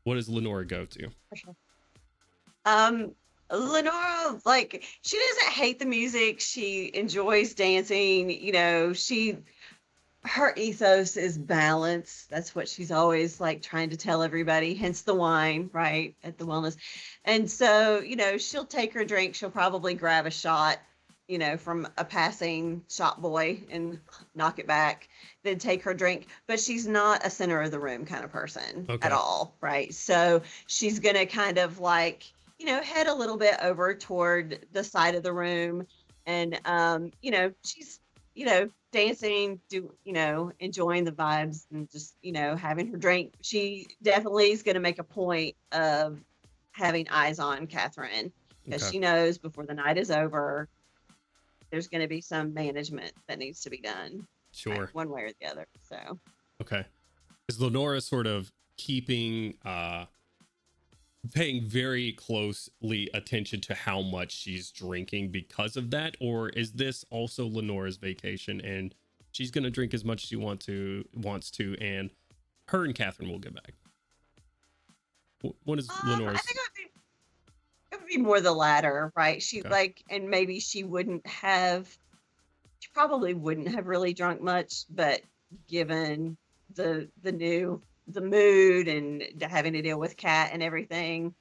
What does Lenora go to? For sure. Lenora, like, she doesn't hate the music. She enjoys dancing. You know, her ethos is balance. That's what she's always like trying to tell everybody, hence the wine, right, at the wellness. And so, you know, she'll take her drink. She'll probably grab a shot, you know, from a passing shop boy and knock it back, then take her drink. But she's not a center of the room kind of person at all, right? So she's going to kind of like, you know, head a little bit over toward the side of the room. And, you know, she's, you know, dancing, enjoying the vibes and just, you know, having her drink. She definitely is going to make a point of having eyes on Catherine, because she knows before the night is over, there's going to be some management that needs to be done. Sure. One way or the other. So. Okay. Is Lenora sort of paying very closely attention to how much she's drinking because of that, or is this also Lenora's vacation and she's going to drink as much as she wants to, and her and Catherine will get back? What is Lenora's? I think it would be more the latter, right? She and maybe she probably wouldn't have really drunk much, but given the mood and having to deal with Kat and everything,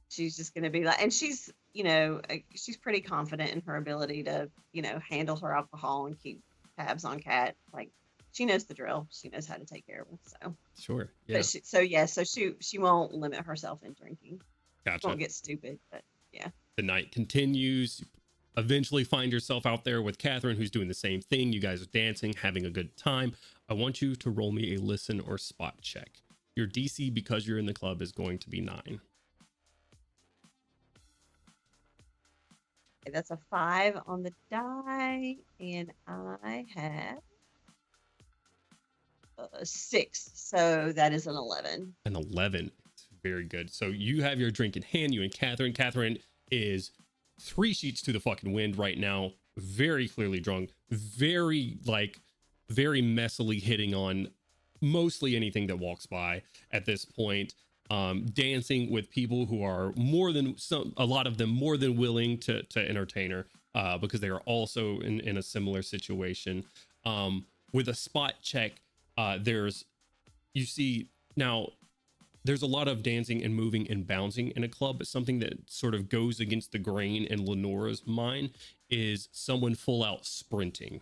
she's just going to be like, and she's, you know, she's pretty confident in her ability to, you know, handle her alcohol and keep tabs on Kat. Like, she knows the drill. She knows how to take care of her. So sure, yeah. But she won't limit herself in drinking. Gotcha. She won't get stupid, but yeah. The night continues. Eventually find yourself out there with Catherine, who's doing the same thing. You guys are dancing, having a good time. I want you to roll me a listen or spot check. Your DC, because you're in the club, is going to be 9. Okay, that's a 5 on the die, and I have a 6, so that is an 11. An 11. It's very good. So you have your drink in hand, you and Catherine. Catherine is 3 sheets to the fucking wind right now, very clearly drunk, very messily hitting on mostly anything that walks by at this point, dancing with people who are a lot of them more than willing to entertain her, because they are also in a similar situation. With a spot check, there's a lot of dancing and moving and bouncing in a club, but something that sort of goes against the grain in Lenora's mind is someone full out sprinting,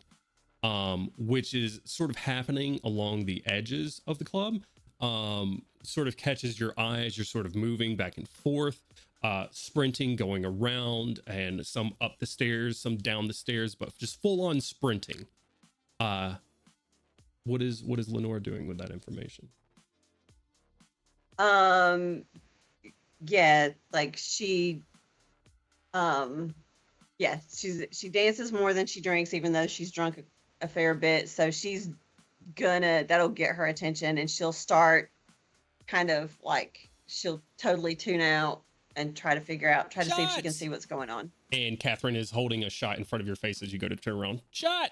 which is sort of happening along the edges of the club. Sort of catches your eyes. You're sort of moving back and forth, sprinting, going around, and some up the stairs, some down the stairs, but just full on sprinting. What is Lenora doing with that information? Yeah, like she dances more than she drinks, even though she's drunk a fair bit. So that'll get her attention, and she'll start kind of like, she'll totally tune out and try to see if she can see what's going on. And Catherine is holding a shot in front of your face as you go to turn around. Shot!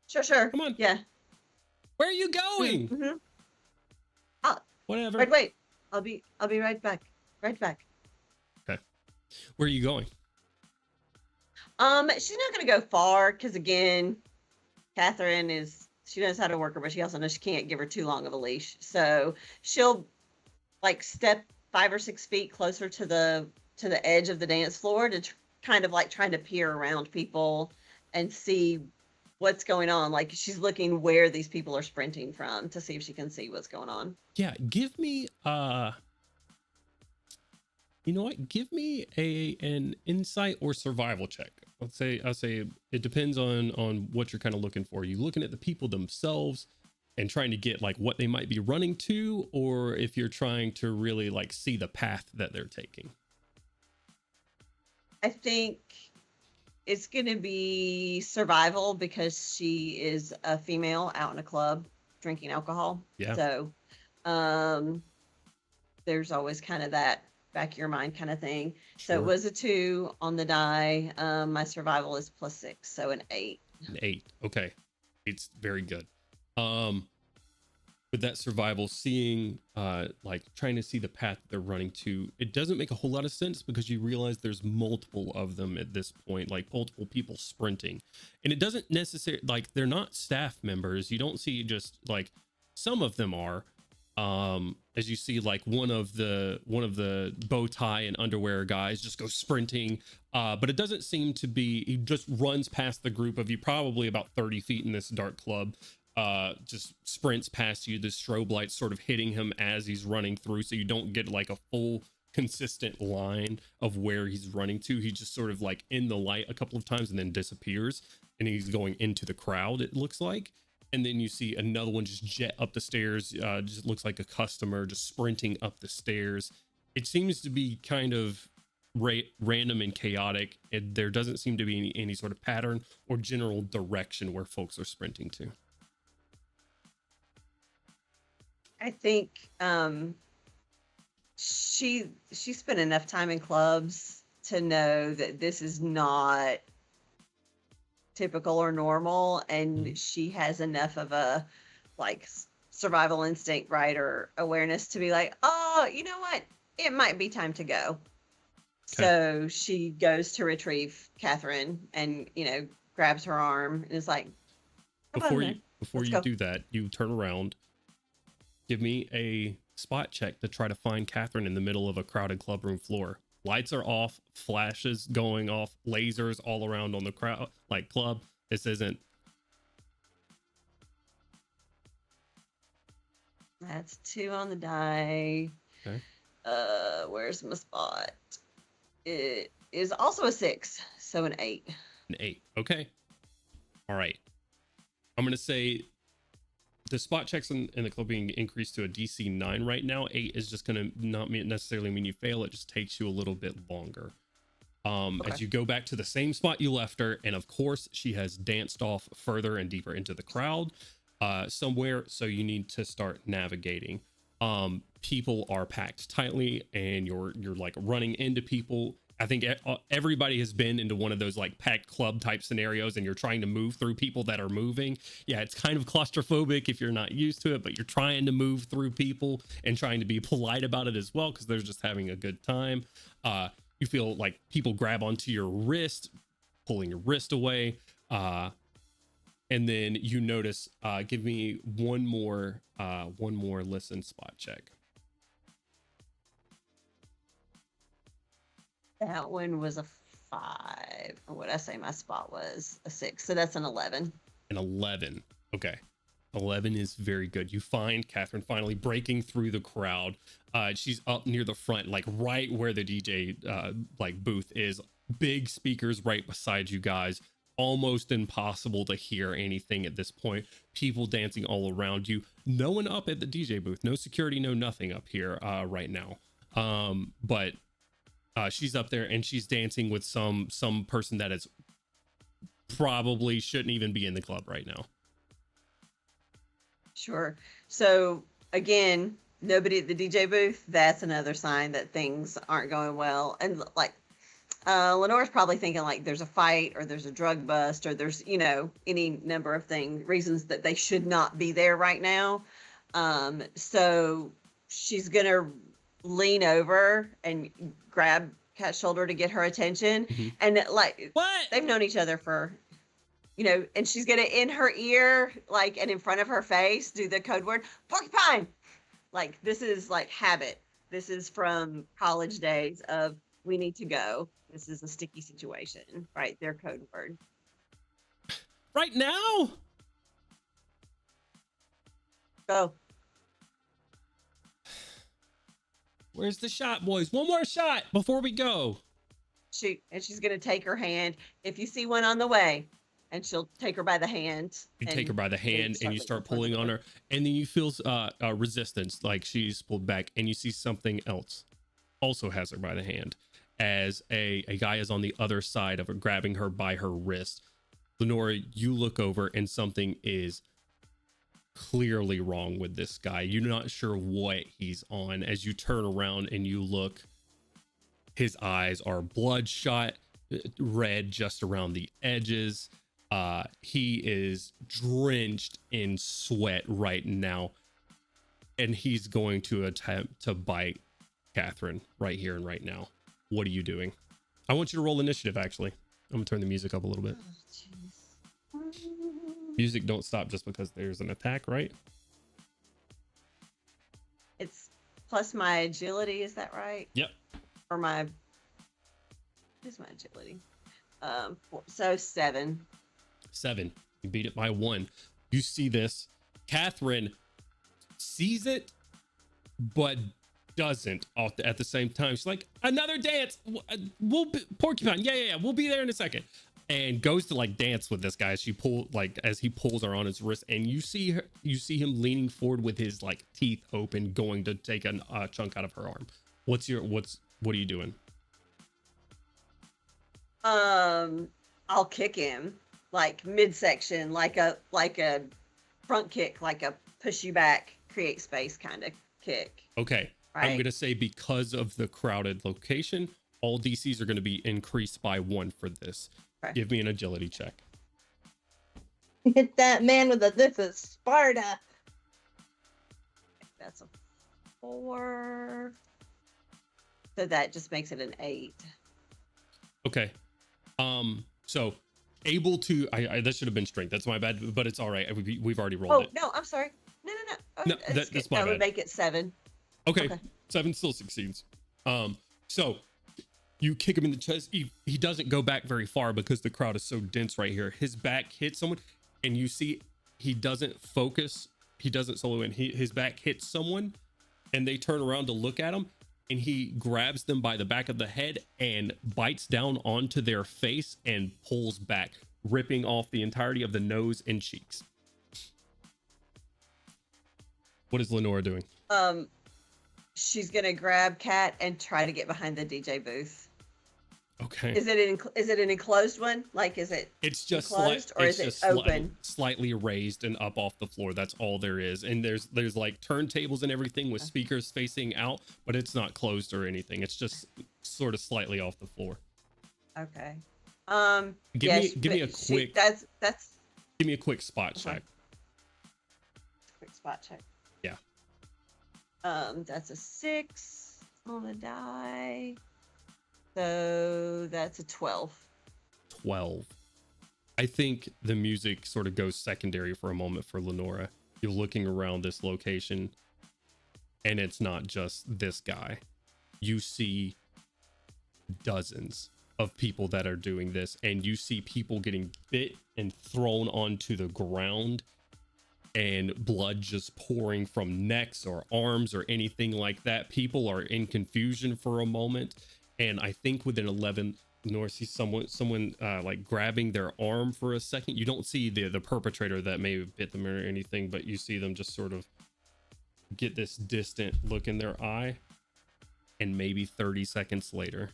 Sure. Come on. Yeah. Where are you going? Mm-hmm. Whatever. Wait. I'll be right back. Right back. Okay. Where are you going? She's not gonna go far because again, Catherine she knows how to work her, but she also knows she can't give her too long of a leash. So she'll like step 5 or 6 feet closer to the edge of the dance floor to kind of like trying to peer around people and see what's going on. Like she's looking where these people are sprinting from to see if she can see what's going on. Yeah, give me you know what? Give me an insight or survival check. I'll say it depends on what you're kind of looking for. Are you looking at the people themselves and trying to get like what they might be running to, or if you're trying to really like see the path that they're taking? I think it's going to be survival because she is a female out in a club drinking alcohol. Yeah. So there's always kind of that back of your mind kind of thing. Sure. So it was a 2 on the die. My survival is +6, so an 8. An 8. Okay. It's very good. With that survival, seeing like trying to see the path they're running to, it doesn't make a whole lot of sense because you realize there's multiple of them at this point, like multiple people sprinting, and it doesn't necessarily like they're not staff members. You don't see just like some of them are, as you see like one of the bow tie and underwear guys just go sprinting, but it doesn't seem to be, he just runs past the group of you, probably about 30 feet in this dark club, just sprints past you, the strobe light sort of hitting him as he's running through, so you don't get like a full consistent line of where he's running to. He just sort of like in the light a couple of times and then disappears, and he's going into the crowd, it looks like. And then you see another one just jet up the stairs, just looks like a customer just sprinting up the stairs. It seems to be kind of random and chaotic, and there doesn't seem to be any sort of pattern or general direction where folks are sprinting to. I think she spent enough time in clubs to know that this is not typical or normal, and she has enough of a like survival instinct, right, or awareness to be like, oh, you know what, it might be time to go. Okay. So she goes to retrieve Catherine and grabs her arm and is like, before you do that, you turn around. Give me a spot check to try to find Catherine in the middle of a crowded clubroom floor. Lights are off, flashes going off, lasers all around on the crowd, like club. This isn't. That's 2 on the die. Okay. Where's my spot? It is also a 6, so an 8. An 8. Okay. All right. I'm gonna say the spot checks in the club being increased to a DC 9 right now. 8 is just going to not necessarily mean you fail. It just takes you a little bit longer. Okay. As you go back to the same spot you left her, and of course she has danced off further and deeper into the crowd somewhere, so you need to start navigating. People are packed tightly, and you're like running into people. I think everybody has been into one of those like packed club type scenarios, and you're trying to move through people that are moving. Yeah, it's kind of claustrophobic if you're not used to it, but you're trying to move through people and trying to be polite about it as well, because they're just having a good time. You feel like people grab onto your wrist, pulling your wrist away. And then you notice, give me one more listen spot check. That one was a 5. Or what I say my spot was a 6. So that's an 11. An 11. Okay. 11 is very good. You find Catherine finally breaking through the crowd. She's up near the front, like right where the DJ like booth is. Big speakers right beside you guys. Almost impossible to hear anything at this point. People dancing all around you. No one up at the DJ booth. No security, no nothing up here right now. But she's up there and she's dancing with some person that is probably shouldn't even be in the club right now. Sure. So again, nobody at the DJ booth. That's another sign that things aren't going well. And like, Lenore's probably thinking like there's a fight or there's a drug bust or there's, any number of reasons that they should not be there right now. So she's going to lean over and grab Kat's shoulder to get her attention. Mhm. And like, What? they've known each other for, and she's going to in her ear, like, and in front of her face, do the code word, porcupine. Like, this is like habit. This is from college days of we need to go. This is a sticky situation, right? Their code word. Right now? Go. Where's the shot, boys? One more shot before we go. Shoot. And she's going to take her hand. If you see one on the way, and she'll take her by the hand. You take her by the hand and you start pulling on her, and then you feel resistance, like she's pulled back, and you see something else also has her by the hand as a guy is on the other side of her, grabbing her by her wrist. Lenora, you look over and something is clearly wrong with this guy. You're not sure what he's on. As you turn around and you look, his eyes are bloodshot red just around the edges. He is drenched in sweat right now, and he's going to attempt to bite Catherine right here and right now. What are you doing? I want you to roll initiative, actually. I'm gonna turn the music up a little bit. Oh, Music don't stop just because there's an attack, right? it's plus my agility, is that right? Yep. Or what is my agility? So 7. 7. You beat it by 1. You see this. Catherine sees it, but doesn't at the same time. She's like, another dance. We'll be, porcupine. Yeah. We'll be there in a second. And goes to like dance with this guy as as he pulls her on his wrist, and you see him leaning forward with his like teeth open, going to take a chunk out of her arm. What are you doing? I'll kick him like midsection, like a front kick, like a push you back, create space kind of kick. Okay. Right. I'm gonna say because of the crowded location, all DCs are gonna be increased by 1 for this. Okay. Give me an agility check. Hit that man with this is Sparta. That's a 4. So that just makes it an 8. Okay. So able to, I that should have been strength. That's my bad, but it's all right. We've already rolled it. No, I'm sorry. No. Oh, No, that's my that bad. would make it 7. Okay. 7 still succeeds. So you kick him in the chest. He doesn't go back very far because the crowd is so dense right here. His back hits someone, and you see he doesn't focus. He doesn't solo in. His back hits someone, and they turn around to look at him, and he grabs them by the back of the head and bites down onto their face and pulls back, ripping off the entirety of the nose and cheeks. What is Lenora doing? She's gonna grab Kat and try to get behind the DJ booth. Okay. Is it an enclosed one? Like, is it? It's just enclosed, or is it open? Slightly raised and up off the floor. That's all there is. And there's like turntables and everything with speakers facing out, but it's not closed or anything. It's just sort of slightly off the floor. Okay. Give me a quick. That's Give me a quick spot check. quick spot check. Yeah. That's a 6 on the die. So that's a 12. 12. I think the music sort of goes secondary for a moment for Lenora. You're looking around this location, and it's not just this guy. You see dozens of people that are doing this, and you see people getting bit and thrown onto the ground, and blood just pouring from necks or arms or anything like that. People are in confusion for a moment. And I think within 11, Lenora sees someone like grabbing their arm for a second. You don't see the perpetrator that may have bit them or anything, but you see them just sort of get this distant look in their eye. And maybe 30 seconds later,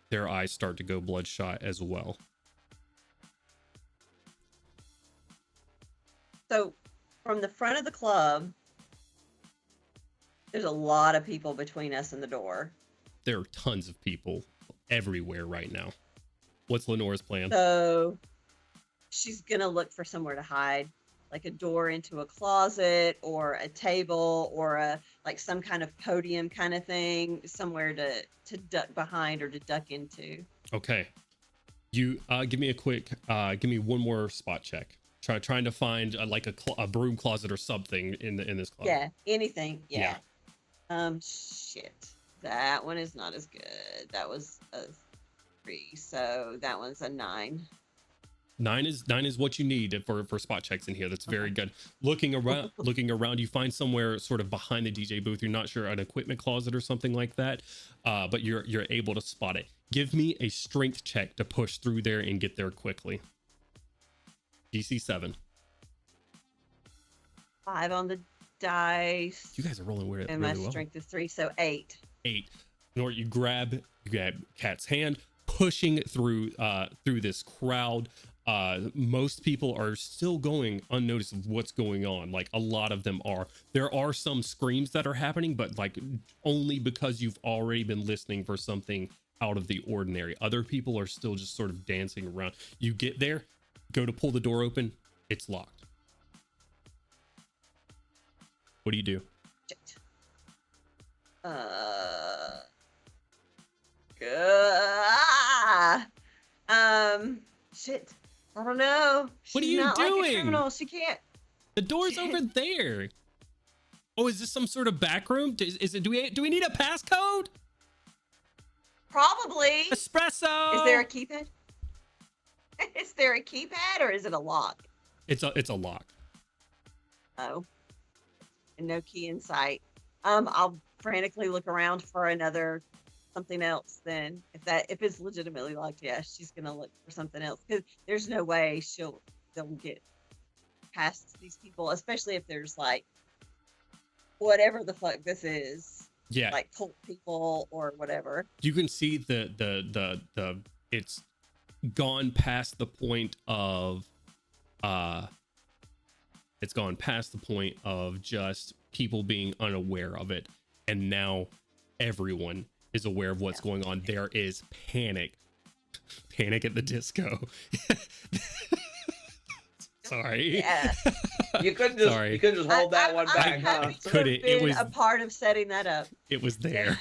their eyes start to go bloodshot as well. So from the front of the club, there's a lot of people between us and the door. There are tons of people everywhere right now. What's Lenora's plan? So she's gonna look for somewhere to hide, like a door into a closet or a table or a like some kind of podium kind of thing, somewhere to duck behind or to duck into. Okay. You give me a quick give me one more spot check. Trying to find like a broom closet or something in this closet. Yeah, anything. Yeah. Shit. That one is not as good. That was a 3, so that one's a 9. 9 is what you need for spot checks in here. That's very good. Looking around, you find somewhere sort of behind the DJ booth. You're not sure, an equipment closet or something like that, but you're able to spot it. Give me a strength check to push through there and get there quickly. DC 7. 5 on the dice. You guys are rolling weird. And really my well. strength is 3, so 8. 8. Nor you grab Kat's hand, pushing through this crowd. Most people are still going unnoticed of what's going on. Like, a lot of them are. There are some screams that are happening, but like only because you've already been listening for something out of the ordinary. Other people are still just sort of dancing around. You get there, go to pull the door open, it's locked. What do you do? Shit. Shit. I don't know. What are She's you not like a doing? criminal. She can't. The door's Shit. over there. Oh, is this some sort of back room? Is it? Do we need a passcode? Probably. Espresso. Is there a keypad? Is there a keypad or is it a lock? It's a lock. Oh. And no key in sight. I'll frantically look around for another something else then. If it's legitimately locked, yeah, she's gonna look for something else. Because there's no way they'll get past these people, especially if there's like whatever the fuck this is. Yeah. Like cult people or whatever. You can see the it's gone past the point of just people being unaware of it, and now everyone is aware of what's going on. There is panic at the disco. Sorry. Yeah. You couldn't just hold that one back, I'm huh? happy to Could have it? It been was- a part of setting that up. It was there.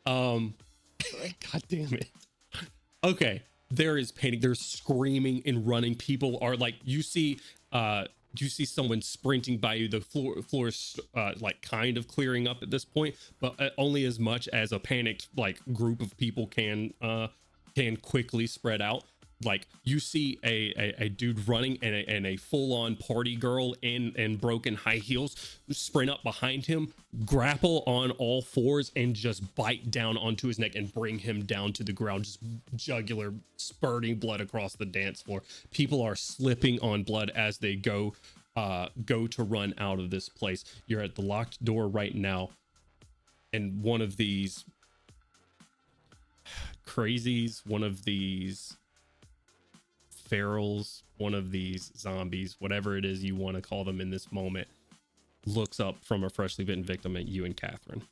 God damn it. Okay. There is panic. There's screaming and running. People are like, you see someone sprinting by you. The floor is like kind of clearing up at this point, but only as much as a panicked like group of people can quickly spread out. Like, you see a dude running and a full-on party girl in broken high heels sprint up behind him, grapple on all fours, and just bite down onto his neck and bring him down to the ground, just jugular spurting blood across the dance floor. People are slipping on blood as they go to run out of this place. You're at the locked door right now, and one of these crazies, one of these ferals, one of these zombies, whatever it is you want to call them in this moment, looks up from a freshly bitten victim at you and Catherine.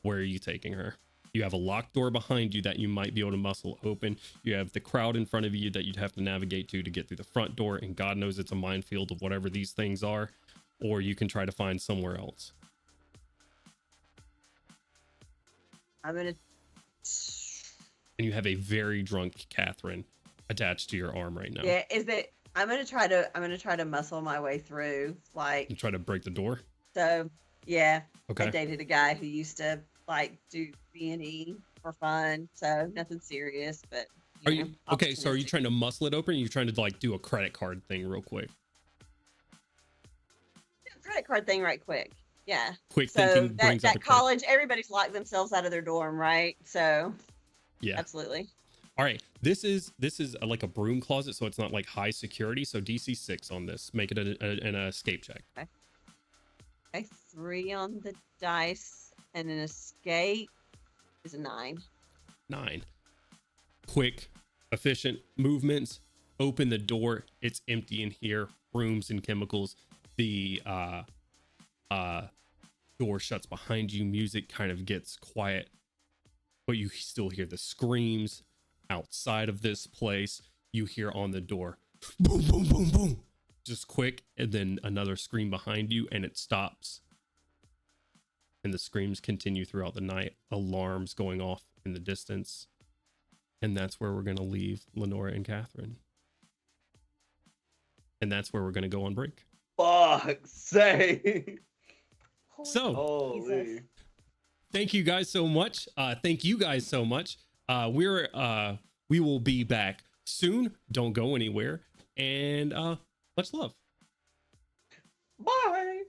Where are you taking her? You have a locked door behind you that you might be able to muscle open. You have the crowd in front of you that you'd have to navigate to get through the front door, and God knows it's a minefield of whatever these things are. Or you can try to find somewhere else. I'm gonna. And you have a very drunk Catherine attached to your arm right now. Yeah, I'm gonna try to muscle my way through. Like, You try to break the door. so yeah. Okay. I dated a guy who used to like do B&E for fun, so nothing serious. But Are you okay? So are you opportunistic. trying to muscle it open? Or are you trying to like do a credit card thing real quick? Credit card thing right quick? Yeah. Quick So thinking brings up that a credit. college, everybody's locked themselves out of their dorm, right? So Yeah. absolutely. All right. This is like a broom closet, so it's not like high security. So DC 6 on this. Make it an escape check. Okay, 3 on the dice, and an escape is a 9. 9. Quick, efficient movements. Open the door. It's empty in here. Brooms and chemicals. The door shuts behind you. Music kind of gets quiet. but you still hear the screams outside of this place. You hear on the door, boom, boom, boom, boom, just quick, and then another scream behind you, and it stops. And the screams continue throughout the night, alarms going off in the distance. And that's where we're going to leave Lenora and Catherine. And that's where we're going to go on break. Fuck's sake. So, Holy. thank you guys so much. Thank you guys so much. We will be back soon. Don't go anywhere. And much love. Bye.